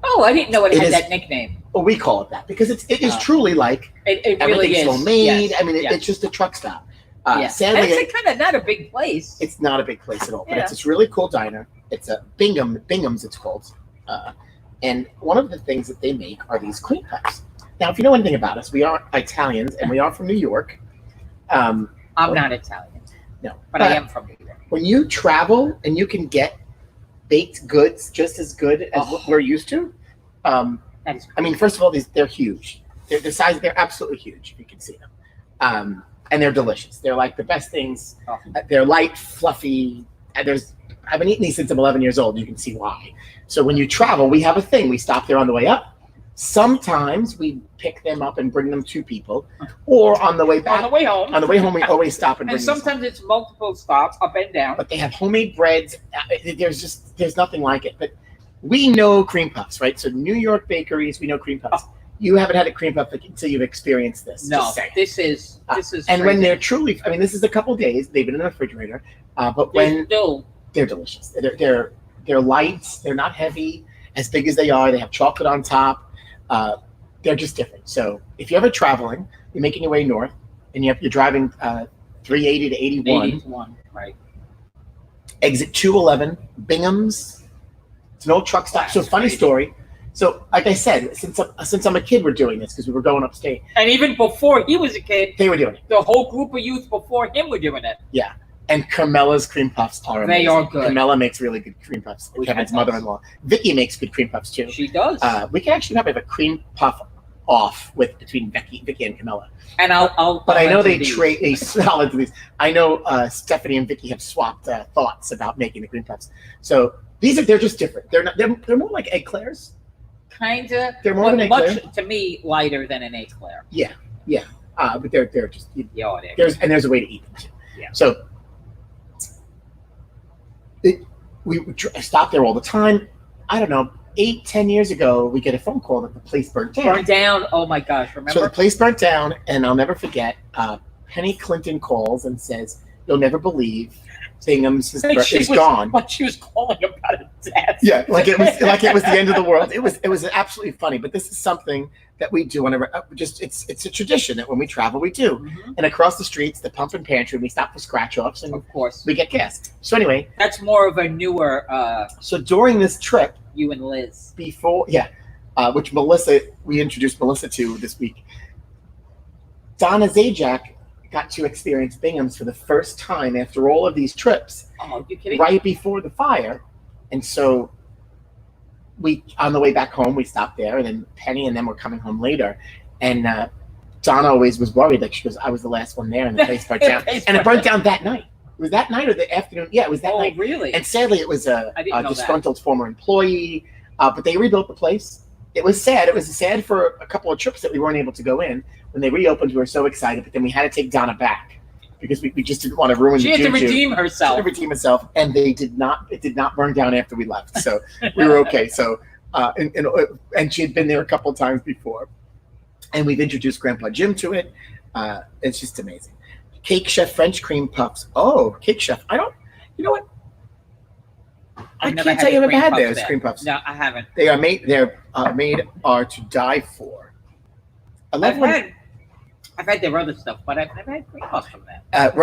Oh, I didn't know it It had is- that nickname. we call it that because it is truly like It really everything's is. homemade. Yes. I mean, yes. it's just a truck stop. Yes. Sadly, And it's kind of not a big place. it's not a big place at all, but Yeah. it's this really cool diner. It's a Bingham's it's called. And one of the things that they make are these cream puffs. Now, if you know anything about us, we are Italians and we are from New York. I'm not Italian, No, but I am from New York. When you travel and you can get baked goods just as good as what we're used to, That is I mean, first of all, they're huge. They're the size. They're absolutely huge. If you can see them, and they're delicious. They're like the best things. Oh. They're light, fluffy. And I've been eating these since I'm 11 years old. You can see why. So when you travel, we have a thing. We stop there on the way up. Sometimes we pick them up and bring them to people, or on the way back. on the way home. On the way home, we always stop and bring And them. sometimes it's multiple stops, up and down. But they have homemade breads. There's nothing like it. But we know cream puffs, right? So New York bakeries, we know cream puffs. You haven't had a cream puff until you've experienced this. No, this is and crazy. when they're truly, I mean, this is a couple days. They've been in the refrigerator, but when they're delicious. They're light. They're not heavy. As big as they are, they have chocolate on top. They're just different. So if you're ever traveling, you're making your way north, and you're driving 380 to 81. 81, right. Exit 211, Bingham's. It's an old truck stop. That's so funny crazy. Story. So like I said, since I'm a kid, we're doing this because we were going upstate. And even before he was a kid, they were doing it. The whole group of youth before him were doing it. Yeah. And Carmela's cream puffs are amazing. They are good. Carmela makes really good cream puffs. Kevin's mother-in-law. Vicky makes good cream puffs too. She does. We can actually probably have a cream puff off between Vicky and Carmela. And I'll I know they trade a solid to these. I know Stephanie and Vicky have swapped thoughts about making the cream puffs. So they're just different. They're more like eclairs. Kinda. They're more than eclair. To me, lighter than an eclair. Yeah. But they're just there's a way to eat them too. Yeah. So we stop there all the time. I don't know. 8-10 years ago, we get a phone call that the place burnt down. Burned down. Oh my gosh! Remember? So the place burnt down, and I'll never forget. Penny Clinton calls and says, "You'll never believe Bingham's is gone." But she was calling about a death. Yeah, like it was the end of the world. It was absolutely funny. But this is something that we do whenever it's a tradition that when we travel we do. Mm-hmm. And across the streets, the pump and pantry, we stop for scratch offs, and of course we get gas. So anyway, that's more of a newer. So during this trip, you and Liz which we introduced Melissa to this week. Donna Zajac got to experience Bingham's for the first time after all of these trips. Oh, you kidding? Right before the fire, and so we on the way back home we stopped there, and then Penny and them were coming home later, and Donna always was worried. Like she goes, "I was the last one there, and the place burnt down." And it burnt down that night. It was that night or the afternoon? Yeah, it was that night. Really? And sadly, it was a disgruntled former employee, but they rebuilt the place. It was sad. It was sad for a couple of trips that we weren't able to go in. When they reopened, we were so excited, but then we had to take Donna back because we just didn't want to ruin the juju. She had to redeem herself. She had to redeem herself, and it did not burn down after we left. So we were okay. So and she had been there a couple of times before, and we've introduced Grandpa Jim to it. It's just amazing. Cake Chef French cream puffs. Oh, Cake Chef. You know what? I can't tell you I've ever had those cream puffs. No, I haven't. They're made to die for. I've had their other stuff, but I've never had cream puffs from them. That's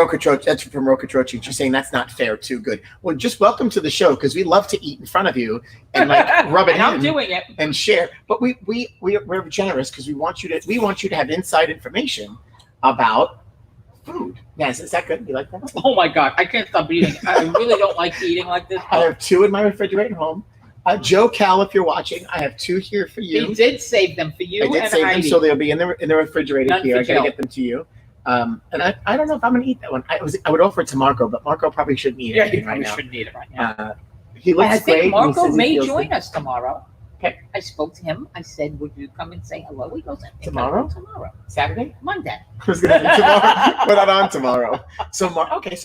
from Rocatroci. She's saying that's not fair. Too good. Well, just welcome to the show because we love to eat in front of you and rub it in. I'm doing it and share. But we're generous because we want you to have inside information about food. Yes, is that good? You like that? Oh my God, I can't stop eating. I really don't like eating like this. I have 2 in my refrigerator at home. Joe Cal, if you're watching, I have 2 here for you. He did save them for you. I did save them, so they'll be in the refrigerator here. I gotta get them to you. And I don't know if I'm gonna eat that one. I would offer it to Marco, but Marco probably shouldn't eat it right now. Shouldn't eat it right now. He looks I great. think Marco may join us tomorrow. Okay. I spoke to him. I said, "Would you come and say hello?" He goes, "Tomorrow? Tomorrow, Saturday, Monday." I was gonna say tomorrow. We're not on tomorrow. So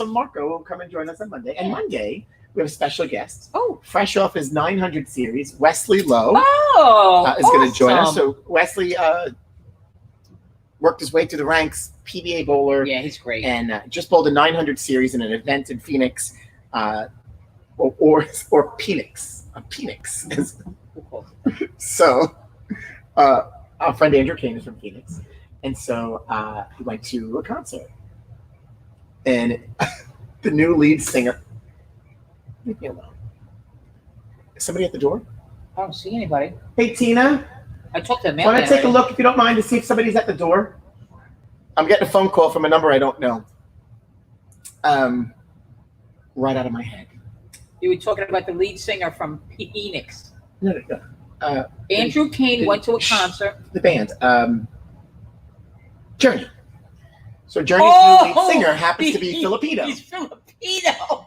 Marco will come and join us on Monday. And Monday we have a special guest. Oh, fresh off his 900 series, Wesley Lowe. Is going to join us. So Wesley worked his way through the ranks, PBA bowler. Yeah, he's great. And just bowled a 900 series in an event in Phoenix, or Phoenix. Phoenix. So our friend Andrew Kane is from Phoenix, and so he went to a concert, and the new lead singer. Leave me alone. Is somebody at the door? I don't see anybody. Hey, Tina. I talked to the man. Want to take a look, if you don't mind, to see if somebody's at the door? I'm getting a phone call from a number I don't know. Right out of my head. You were talking about the lead singer from Phoenix. No. Andrew Kane went to a concert. The band. Journey. So Journey's new lead singer happens to be Filipino. He's Filipino.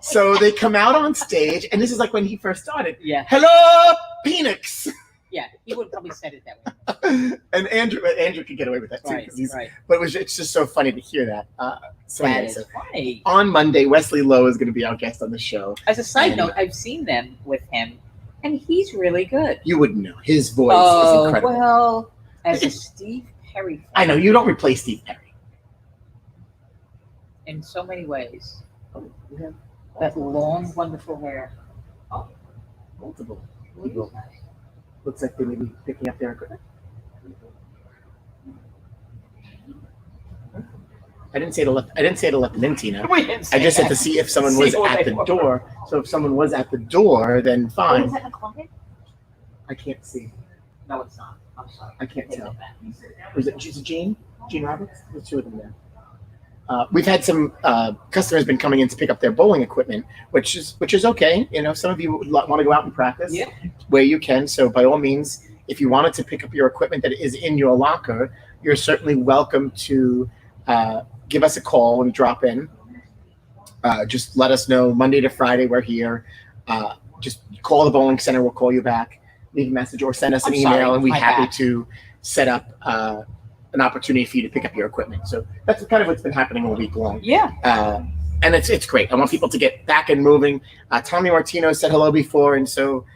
So they come out on stage, and this is like when he first started. Yeah. Hello, Phoenix. Yeah, he would have probably said it that way. And Andrew could get away with that too. Right. But it's just so funny to hear that. That is funny. On Monday, Wesley Lowe is going to be our guest on the show. As a side note, I've seen them with him, and he's really good. You wouldn't know. His voice is incredible. Well, as a Steve Perry fan. I know you don't replace Steve Perry in so many ways. That long, wonderful hair. Multiple people. Looks like they may be picking up their equipment. I didn't say to let them in, Tina. I just said to see if someone was at the door. So if someone was at the door, then fine. Is that in the closet? I can't see. No, it's not. I'm sorry. I can't tell. Was it Gene? Gene Roberts? There's two of them there. We've had some customers been coming in to pick up their bowling equipment, which is okay. You know, some of you want to go out and practice where you can. So by all means, if you wanted to pick up your equipment that is in your locker, you're certainly welcome to give us a call and drop in. Just let us know Monday to Friday we're here. Just call the bowling center. We'll call you back. Leave a message or send us an email, and we're happy to set up an opportunity for you to pick up your equipment. So that's kind of what's been happening all week long. Yeah. And it's great. I want people to get back and moving. Tommy Martino said hello before, and so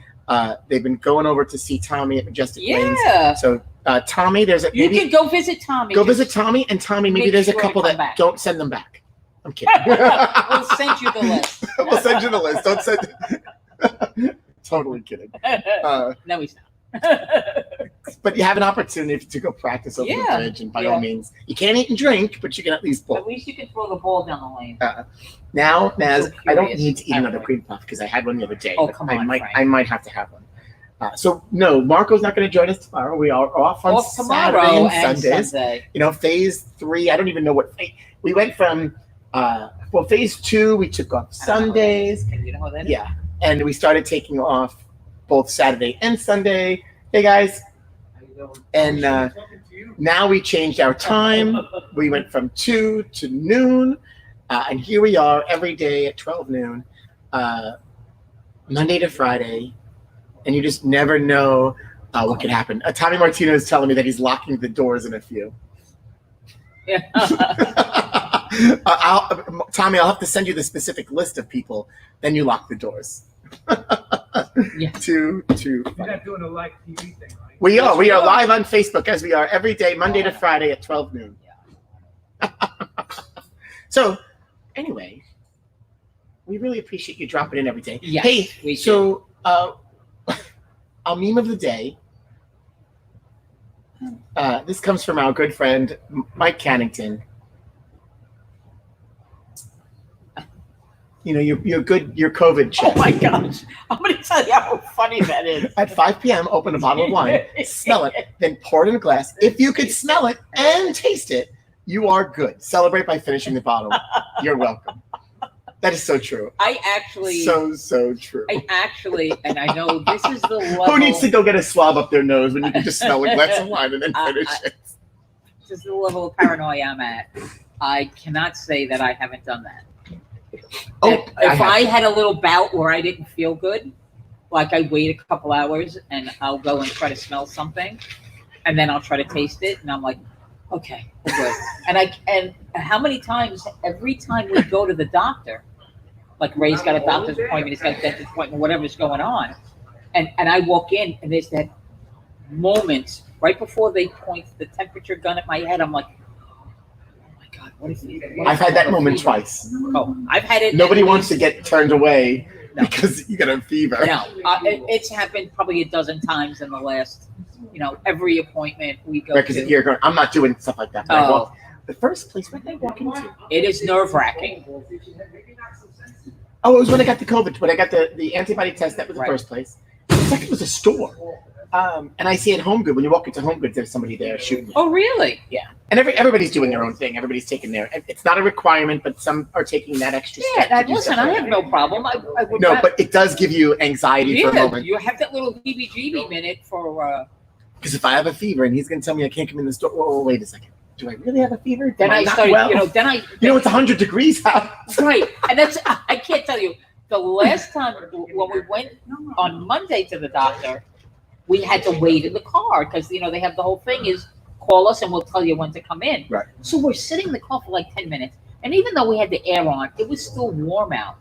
they've been going over to see Tommy at Majestic Lanes. Yeah. So Tommy, you can go visit Tommy. Go visit Tommy, and Tommy, maybe there's a couple that don't send them back. I'm kidding. We'll send you the list. We'll send you the list. Don't send. Totally kidding. No, he's not. But you have an opportunity to go practice over the bridge, and by all means, you can't eat and drink, but you can at least bowl. At least you can throw the ball down the lane. Now, Naz, I don't need to eat another cream puff because I had one the other day. Oh, come on, I might have to have one. So no, Marco's not going to join us tomorrow. We are off on Saturday and Sundays. You know, phase 3. I don't even know what we went from. Phase 2, we took off Sundays. You know that? Yeah, and we started taking off both Saturday and Sunday. Hey guys, and now we changed our time. We went from 2 to noon, and here we are every day at 12 noon, Monday to Friday, and you just never know what could happen. Tommy Martino is telling me that he's locking the doors in a few. Yeah. Tommy, I'll have to send you the specific list of people. Then you lock the doors. Yeah. You're not doing a live TV thing, right? We are live on Facebook as we are every day, Monday to Friday at 12 noon. Yeah. So, anyway, we really appreciate you dropping in every day. Yes, hey, so our meme of the day. This comes from our good friend Mike Cannington. You know, your COVID check. Oh my gosh. I'm going to tell you how funny that is. At 5 p.m., open a bottle of wine, smell it, then pour it in a glass. If you could smell it and taste it, you are good. Celebrate by finishing the bottle. You're welcome. That is so true. I actually... So true. And I know this is the level... Who needs to go get a swab up their nose when you can just smell a glass of wine and then finish it? This is the level of paranoia I'm at. I cannot say that I haven't done that. If I had a little bout where I didn't feel good, like I wait a couple hours and I'll go and try to smell something, and then I'll try to taste it, and I'm like, okay, we're good. And how many times, every time we go to the doctor, like Ray's got a doctor's appointment, he's got a dentist appointment, whatever's going on, and I walk in and there's that moment right before they point the temperature gun at my head, I'm like, God, what is it? I've had that moment twice. Oh, I've had it. Nobody wants to get turned away because you got a fever. No, it's happened probably a dozen times in the last, every appointment we go because to. You're going, I'm not doing stuff like that. But the first place where did I walk into? It is nerve-wracking. Oh, it was when I got the COVID, when I got the antibody test. That was the first place. The second was a store. And I see at Home Good, when you walk into Home Goods, there's somebody there shooting. Oh, really? Yeah. And everybody's doing their own thing. Everybody's taking it's not a requirement, but some are taking that extra step. Yeah, listen, I have no problem. I would but it does give you anxiety for a moment. You have that little heebie-jeebie minute for... Because if I have a fever and he's going to tell me I can't come in the store, well, wait a second. Do I really have a fever? Then I started, it's 100 degrees out. Right. And I can't tell you, the last time when we went on Monday to the doctor, we had to wait in the car because, they have the whole thing is call us and we'll tell you when to come in. Right. So we're sitting in the car for like 10 minutes. And even though we had the air on, it was still warm out.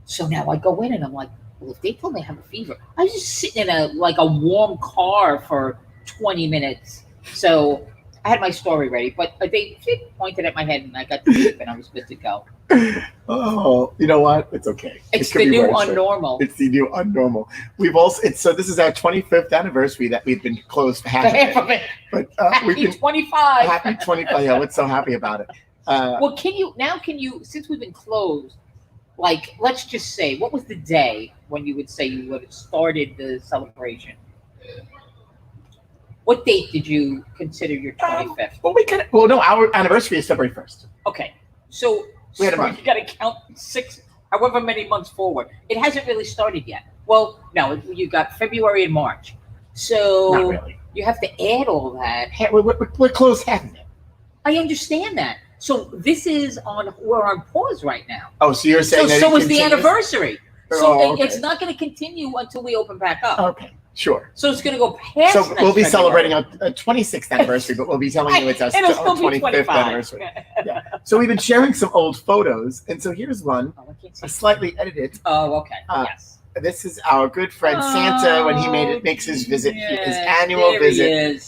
So now I go in and I'm like, well, if they told me I have a fever, I was just sitting in a warm car for 20 minutes. So I had my story ready, but they pointed at my head and I got to sleep and I was good to go. Oh, you know what? It's okay. It's the new unnormal. It's the new unnormal. We've also so this is our 25th anniversary that we've been closed for half of it. But we've been 25. Happy 25. Yeah, we're so happy about it. Well, can you since we've been closed, like let's just say, what was the day when you would say you would have started the celebration? What date did you consider your 25th? Well, no, our anniversary is February 1st. Okay, so you got to count however many months forward. It hasn't really started yet. Well, no, you got February and March. So not really. You have to add all that. We're closed half of it. I understand that. So we're on pause right now. Oh, so you're saying so is the anniversary. So it's not going to continue until we open back up. Okay, sure. So it's going to go past. So we'll be celebrating our 26th anniversary, but we'll be telling you it's our 25th anniversary. Yeah. So we've been sharing some old photos, and so here's one, a slightly edited. Oh, okay. Yes. This is our good friend Santa when he makes his visit, his annual visit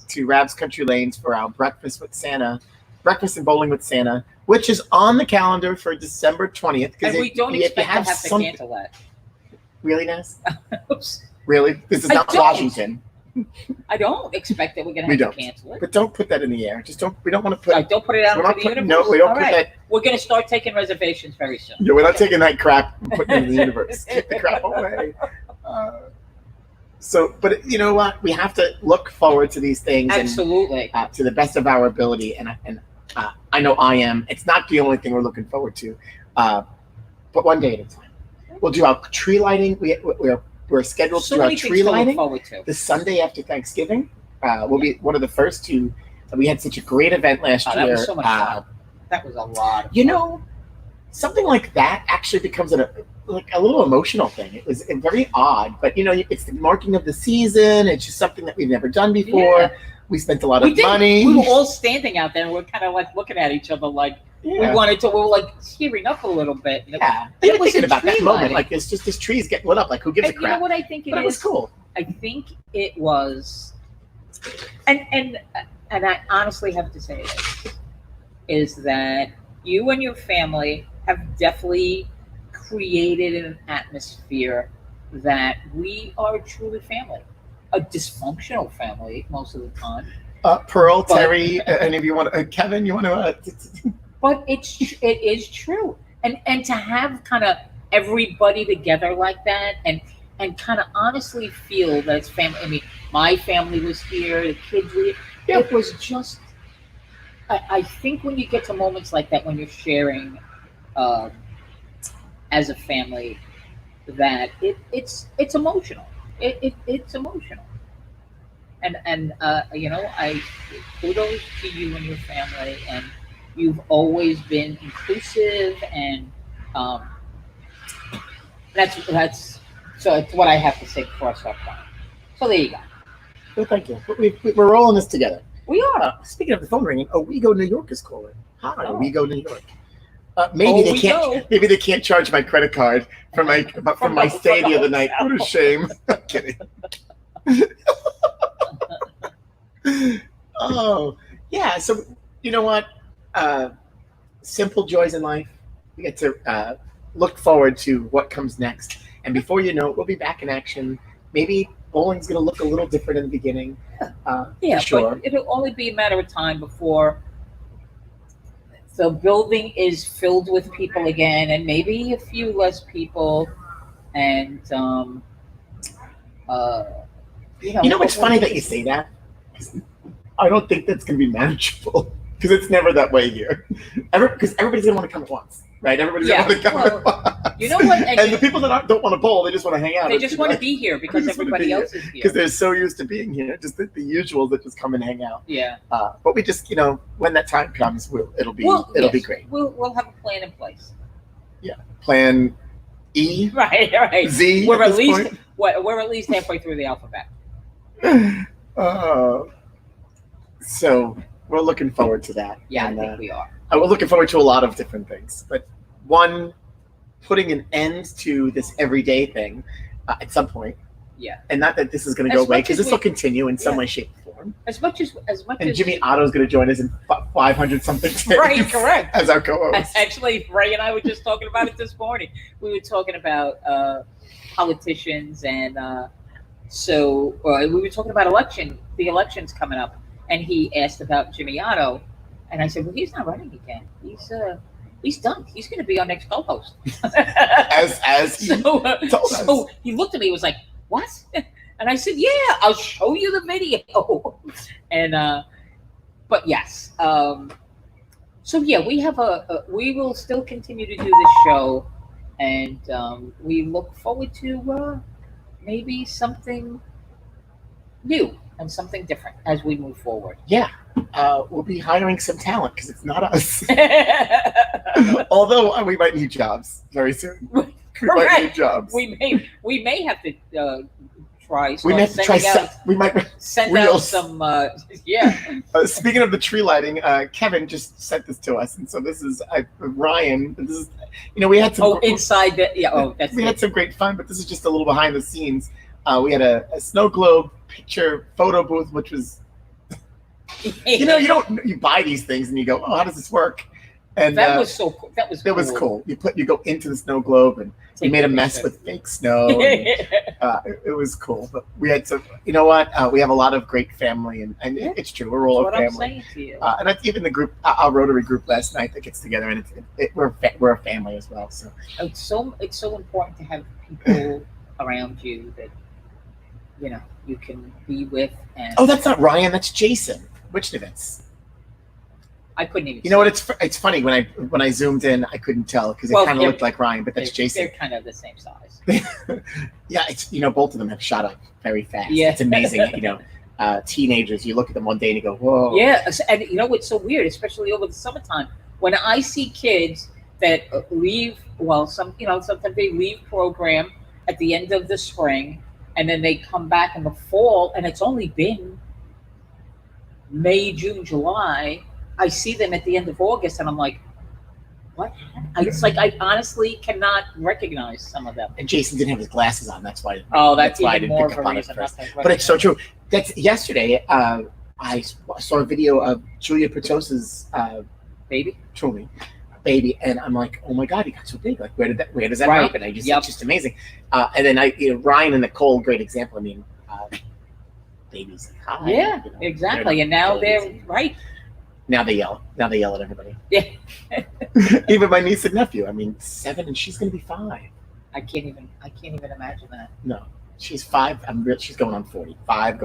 to Rabs Country Lanes for our breakfast and bowling with Santa, which is on the calendar for December 20th. And we don't expect to have to cancel that. Really, Ness? Really? This is not Washington. I don't expect that we're going to have to cancel it. But don't put that in the air. We don't want to put. Don't put it out into the universe. No, we don't put that. We're going to start taking reservations very soon. Yeah, we're not taking that crap and putting it in the universe. Keep the crap away. But you know what? We have to look forward to these things. Absolutely. And, to the best of our ability. And I know I am. It's not the only thing we're looking forward to. But one day at a time. We'll do our tree lighting. We're scheduled to do our tree lighting the Sunday after Thanksgiving. We'll be one of the first to. We had such a great event last year. That was so much fun. That was a lot of fun. Something like that actually becomes a little emotional thing. It was very odd, but it's the marking of the season. It's just something that we've never done before. Yeah. We spent a lot of money. We were all standing out there and we're kind of like looking at each other like we were like tearing up a little bit. Yeah. I was thinking about that moment. Like it's just this tree's getting lit up. Like who gives a crap? You know what I think it is? But it was cool. I think it was, and I honestly have to say this, is that you and your family have definitely created an atmosphere that we are truly family. A dysfunctional family most of the time. Pearl, Terry, any of you want to? Kevin, you want to? But it is true, and to have kind of everybody together like that, and kind of honestly feel that it's family. I mean, my family was here, the kids were here. Yeah. It was just. I think when you get to moments like that, when you're sharing, as a family, that it's emotional. It's emotional, and I kudos to you and your family, and you've always been inclusive, and that's so it's what I have to say before I start crying. So there you go. Well, thank you. We're rolling this together. We are. Speaking of the phone ringing, Owego, New York is calling. Hi, Owego, New York. Maybe they can't charge my credit card from my stay the other night. What a shame. I'm kidding. Oh yeah. So you know what? Simple joys in life. We get to look forward to what comes next, and before you know it, we'll be back in action. Maybe bowling's going to look a little different in the beginning. Sure. But it'll only be a matter of time before the building is filled with people again, and maybe a few less people. And it's funny that you say that. I don't think that's going to be manageable because it's never that way here. Because everybody's going to want to come at once, right? Everybody's going to want to come at once. You know what? And the people that don't want to bowl, they just want to hang out. They just want to be here because everybody else is here. Because they're so used to being here. Just the usuals that just come and hang out. Yeah. But we just, when that time comes, it'll be great. We'll have a plan in place. Yeah. Plan E. Right. Z. We're at least halfway through the alphabet. So we're looking forward to that. Yeah, I think we are. We're looking forward to a lot of different things, but one, putting an end to this everyday thing at some point. Yeah. And not that this is going to go As away, much because as this will we- continue in some yeah. way, shape, or form. As much as And Jimmy Otto's going to join us in 500 something days. Right, correct. As our co-host. Actually, Ray and I were just talking about it this morning. We were talking about politicians, and we were talking about the elections coming up, and he asked about Jimmy Otto, and I said, well, he's not running again. He's done. He's going to be our next co-host. as he told us. So he looked at me and was like, what? And I said, yeah, I'll show you the video. And but yes. So yeah, we will still continue to do this show, and we look forward to maybe something new and something different as we move forward. Yeah. We'll be hiring some talent because it's not us. Although we might need jobs very soon. We might need jobs. We may have to try. We may have to try. We might send reels. out some. Yeah. Speaking of the tree lighting, Kevin just sent this to us, and so this is Ryan. This is, we had some. Oh, inside the that's. We had some great fun, but this is just a little behind the scenes. We had a snow globe picture photo booth, which was. You buy these things and you go, oh, how does this work? And that was so cool. That was cool. You go into the snow globe and we made a mess with fake snow. And, it was cool. But we had some. You know what? We have a lot of great family, and it's true. We're all a family. I'm saying to you. And that's even the group, our Rotary group last night that gets together, and we're a family as well. So it's so important to have people around you that you can be with. And that's not Ryan. That's Jason. Which Nivitz? I couldn't even. You know what? It's funny when I zoomed in, I couldn't tell because it kind of looked like Ryan, but that's Jason. They're kind of the same size. Yeah, it's both of them have shot up very fast. Yeah. It's amazing. Teenagers, you look at them one day and you go, whoa. Yeah, and what's so weird, especially over the summertime, when I see kids that leave. Well, sometimes they leave program at the end of the spring, and then they come back in the fall, and it's only been May, June, July. I see them at the end of August, and I'm like, what? It's like I honestly cannot recognize some of them. And Jason didn't have his glasses on. That's why. That's why I didn't pick up on it first. But it's so true. That's yesterday. I saw a video of Julia Patos's baby, truly baby, and I'm like, oh my god, he got so big. Like, where does that Right. happen? It's just amazing. And then Ryan and Nicole, great example. I mean, babies. Hi, yeah, exactly. And now they're right. Now they yell. Now they yell at everybody. Yeah. Even my niece and nephew. I mean, 7, and she's going to be 5. I can't even imagine that. No, she's 5. She's going on 40. 5.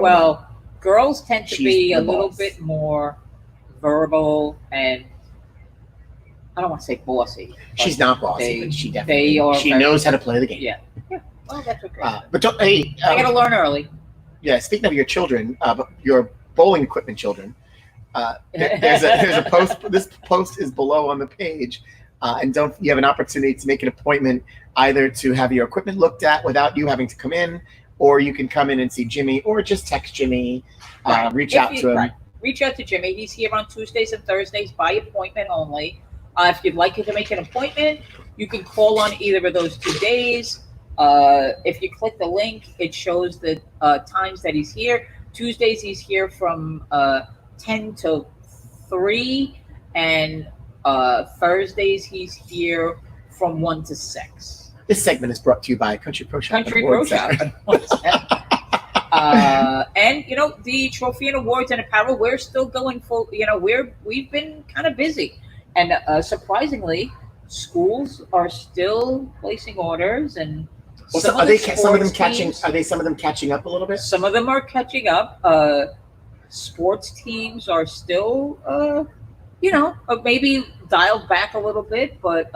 Girls tend to be a little boss. bit more verbal, and I don't want to say bossy. She's not bossy, but she definitely. They are. She knows how to play the game. Yeah. Yeah. Well, that's okay. But I got to learn early. Yeah. Speaking of your children, your bowling equipment children. There's a post. This post is below on the page, and you have an opportunity to make an appointment either to have your equipment looked at without you having to come in, or you can come in and see Jimmy, or just text Jimmy, reach out to him. Right. Reach out to Jimmy. He's here on Tuesdays and Thursdays by appointment only. If you'd like to make an appointment, you can call on either of those 2 days. If you click the link, it shows the times that he's here. Tuesdays he's here from 10 to 3, and Thursdays he's here from 1 to 6. This segment is brought to you by Country Pro Shop. And the trophy and awards and apparel, we're still going full. We've been kind of busy, and surprisingly, schools are still placing orders, and some of them catching up a little bit? Some of them are catching up. Sports teams are still, maybe dialed back a little bit, but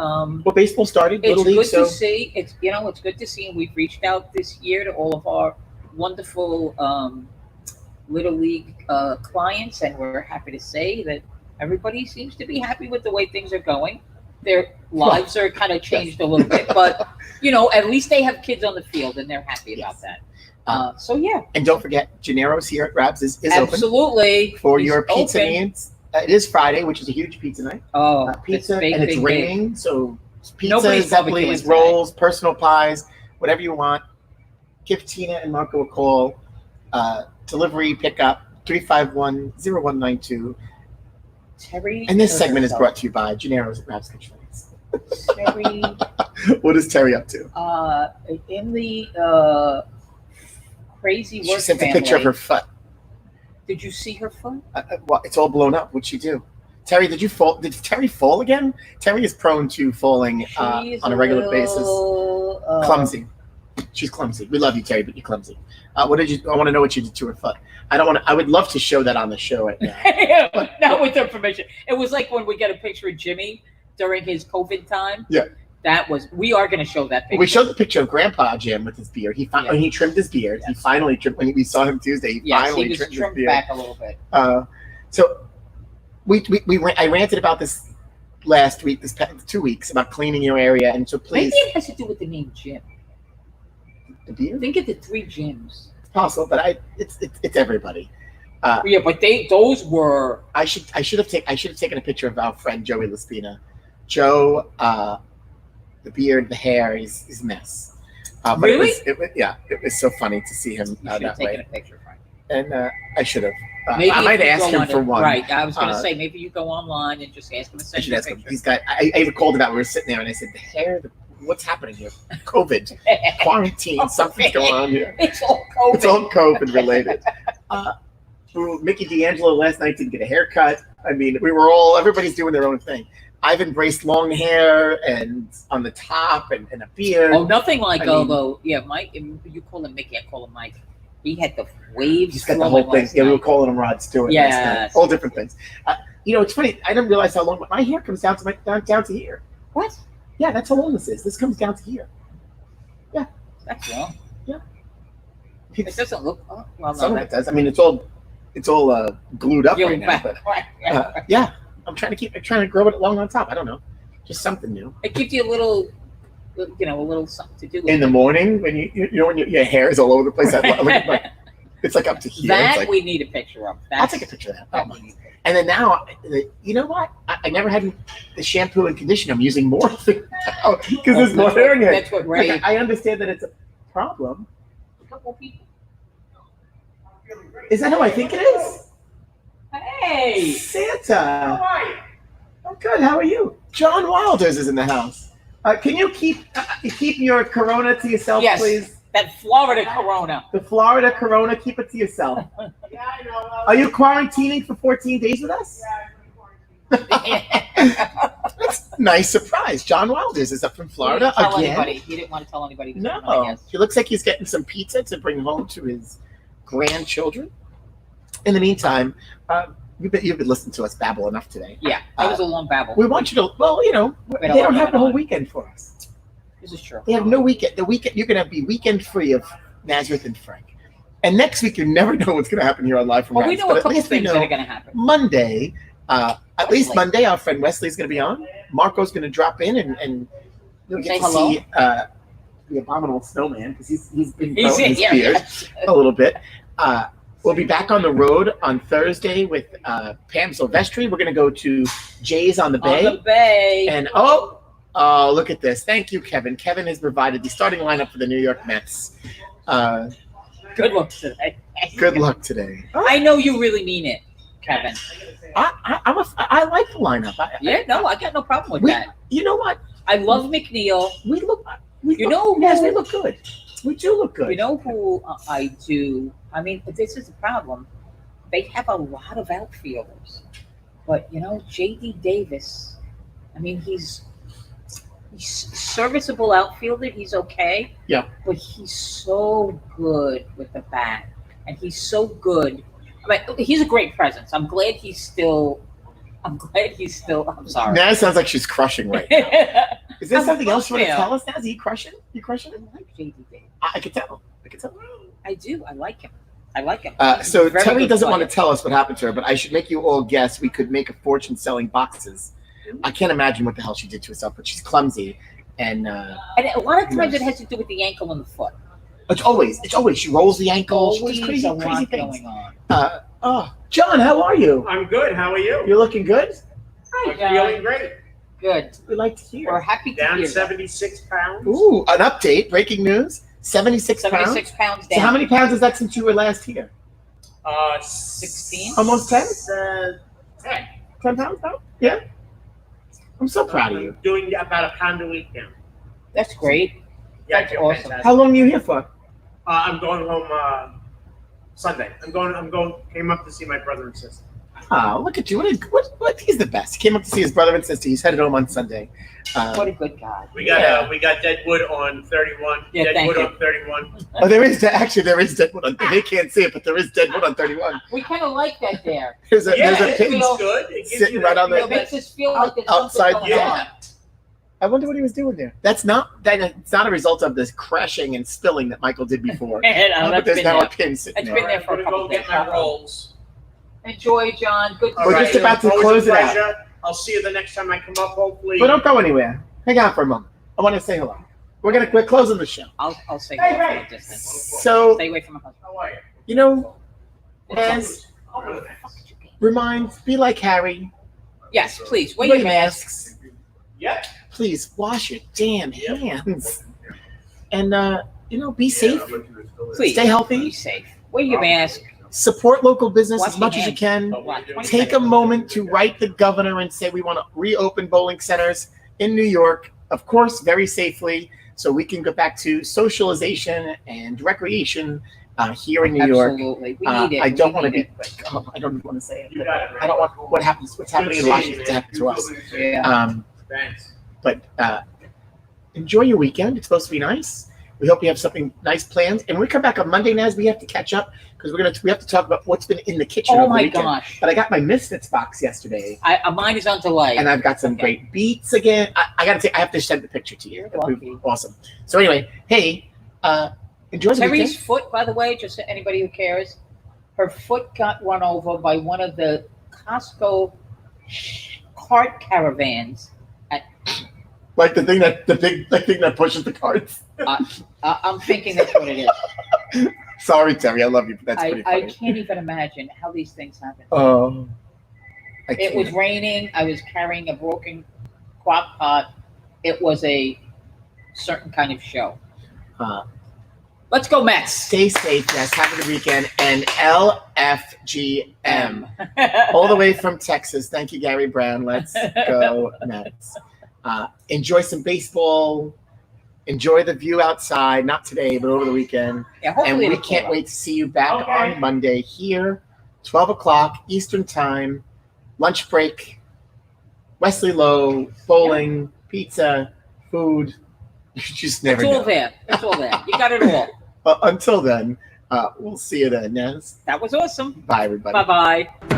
baseball started. It's Little good League, to see. It's good to see, and we've reached out this year to all of our wonderful Little League clients, and we're happy to say that everybody seems to be happy with the way things are going. Their lives are kind of changed a little bit, but at least they have kids on the field, and they're happy about that. So yeah. And don't forget, Gennaro's here at Rabs is absolutely open for your pizza needs. It is Friday, which is a huge pizza night. Oh, pizza, big, and it's big, raining, big. so pizza, Zeppelis, rolls, personal pies, whatever you want. give Tina and Marco a call. Delivery pickup 351-0192. Terry. And this segment is brought to you by Gennaro's Wraps Kitchens. Terry. What is Terry up to? In the crazy work She sent family, a picture of her foot. Did you see her foot? Well, it's all blown up. What'd she do? Terry, did you fall? Did Terry fall again? Terry is prone to falling on a regular basis. Clumsy. She's clumsy. We love you, Terry, but you're clumsy. What did you? I want to know what you did to her foot. I don't want to. I would love to show that on the show right now. Not with her permission. It was like when we get a picture of Jimmy during his COVID time. Yeah. That was. We are going to show that picture. We showed the picture of Grandpa Jim with his beard. When he trimmed his beard. Yes. He finally trimmed. When we saw him Tuesday, he finally trimmed his beard. Back a little bit. So I ranted about this last week, this past 2 weeks, about cleaning your area, and so please. Maybe it has to do with the name Jim. The beard? Think of the 3 Jims. It's possible, but it's everybody. Yeah, but those were. I should have taken a picture of our friend Joey Laspina. Joe, the beard, the hair, he's a mess. But really? It was so funny to see him that way. Taken a picture, Frank. And I should have. Maybe I might ask him for one. Right. I was going to say maybe you go online and just ask him to send you a picture. He's got. I even called him out. We were sitting there, and I said, "The hair. What's happening here? COVID, quarantine. Something's going on here. It's all COVID. It's all COVID related." Mickey D'Angelo last night didn't get a haircut. I mean, everybody's doing their own thing. I've embraced long hair and on the top and a beard. Oh, nothing like Mike. You call him Mickey, I call him Mike. He had the waves. He's got the whole thing. Yeah, we were calling him Rod Stewart. Yeah, all different things. It's funny. I didn't realize how long my hair comes down to here. What? Yeah, that's how long this is. This comes down to here. Yeah, that's long. Yeah, it doesn't look. Well, some of it does. I mean, it's all glued up right now. But, yeah, I'm trying to grow it long on top. I don't know, just something new. It gives you a little something to do. In the morning when when your hair is all over the place. It's like up to here. That we need a picture of. I'll take a picture of that. And then now, you know what? I never had the shampoo and conditioner. I'm using more of it now because there's more hair in it. That's what Ray. I understand that it's a problem. A couple people. Is that who I think it is? Hey, Santa. How are you? I'm good. How are you? John Wilders is in the house. Can you keep your Corona to yourself, please? That Florida Corona. The Florida Corona, keep it to yourself. Yeah, I know. Are you quarantining for 14 days with us? Yeah, That's a nice surprise. John Wilders is up from Florida again. He didn't want to tell anybody. No. He looks like he's getting some pizza to bring home to his grandchildren. In the meantime, you've been listening to us babble enough today. Yeah, that was a long babble. We want you to, they don't have the whole weekend for us. This is true. They have no weekend. The weekend you're gonna be weekend free of Nazareth and Frank. And next week you never know what's gonna happen here on Live from Rats. We know a couple things that are gonna happen. Monday, at least Monday, our friend Wesley's gonna be on. Marco's gonna drop in and you'll get to see the abominable snowman because he's been growing his beard a little bit. We'll be back on the road on Thursday with Pam Silvestri. We're gonna go to Jay's on the Bay. On the Bay. And oh, look at this. Thank you, Kevin. Kevin has provided the starting lineup for the New York Mets. Good luck today. Good luck today. I know you really mean it, Kevin. I like the lineup. I got no problem with that. You know what? I love McNeil. We look good. We do look good. You know who I do? I mean, this is the problem. They have a lot of outfielders. But, J.D. Davis, I mean, he's serviceable outfielder. He's okay. Yeah. But he's so good with the bat. And he's so good. I mean, he's a great presence. I'm glad he's still. I'm sorry. Now it sounds like she's crushing right now. Is there something else you want to tell us now? Is he crushing? You crushing? I like J.D. Davis. I can tell. I do. I like him. So Terry doesn't want to tell us what happened to her, but I should make you all guess. We could make a fortune selling boxes. I can't imagine what the hell she did to herself, but she's clumsy. And a lot of times it has to do with the ankle and the foot. It's always. She rolls the ankle. She does crazy things. Going on. John, how are you? I'm good. How are you? You're looking good? I'm feeling great. Good. We'd like to hear. We're happy to Down hear 76 pounds. Ooh, an update. Breaking news. 76 pounds? 76 pounds down. So how many pounds is that since you were last here? 16? Almost 10? 10. 10 pounds now? Yeah. I'm so proud of you. Doing about a pound a week now. That's great. Yeah, I That's feel awesome. fantastic. How long are you here for? I'm going home Sunday. Came up to see my brother and sister. Oh, look at you. What? He's the best. He came up to see his brother and sister. He's headed home on Sunday. What a good guy. We got Deadwood on 31. Yeah, Deadwood thank on 31. Oh, there is Deadwood on. They can't see it, but there is Deadwood on 31. We kind of like that there. There's a It's pin good. It gives sitting you right that on the- It feel makes that- us feel like there's outside something the going on. Yeah. I wonder what he was doing there. It's not a result of this crashing and spilling that Michael did before. And But there's been now there. a pin sitting It's there. been there for a I'm couple gonna go days. get my rolls. Enjoy, John. Good to All We're see just you. about to Always close a it out. pleasure. I'll see you the next time I come up, hopefully. But don't go anywhere. Hang out for a moment. I want to say hello. We're closing the show. I'll say Hey, hello from hey. a distance. So Stay away from my husband. How are you? you know, as be like Harry. Yes, please. Wear Wear your your mask. masks. Yeah. Please wash your damn Yep. hands. And be safe. Please. Stay healthy. Be safe. Wear your mask. Support local business Wash as much your as you can. What, 20 Take a seconds? moment to write the governor and say we want to reopen bowling centers in New York, of course, very safely, so we can go back to socialization and recreation here in New York. Absolutely. We need it. I don't We want to need be. it. I don't want to say it. You But got it, man. I don't want what's happening in Washington to happen to us. Yeah. Thanks. But enjoy your weekend. It's supposed to be nice. We hope you have something nice planned. And when we come back on Monday, Naz, we have to catch up because we have to talk about what's been in the kitchen Oh over the my weekend. gosh. But I got my Misfits box yesterday, Mine is on delay. and I've got some Okay. great beats again. I got to say, I have to send the picture to you. You're That'd be lucky. awesome. So anyway, hey, enjoy the Terry's weekend. foot, by the way, just so anybody who cares, her foot got run over by one of the Costco cart caravans. Like the big thing that pushes the carts. I'm thinking that's what it is. Sorry, Terry, I love you, but that's pretty I funny. can't even imagine how these things happen. Oh, I It was can't. raining. I was carrying a broken crock pot. It was a certain kind of show. Let's go Mets. Stay safe, yes. Have a good weekend. And LFGM. All the way from Texas. Thank you, Gary Brown. Let's go Mets. Enjoy some baseball. Enjoy the view outside. Not today, but over the weekend. Yeah, And hopefully we it'll can't cool wait to see you back Okay. on Monday here, 12 o'clock Eastern Time. Lunch break. Wesley Lowe, bowling, pizza, food. You just out. never It's all know. there. It's all there. You got it all. Until then, we'll see you then, Naz. That was awesome. Bye, everybody. Bye bye.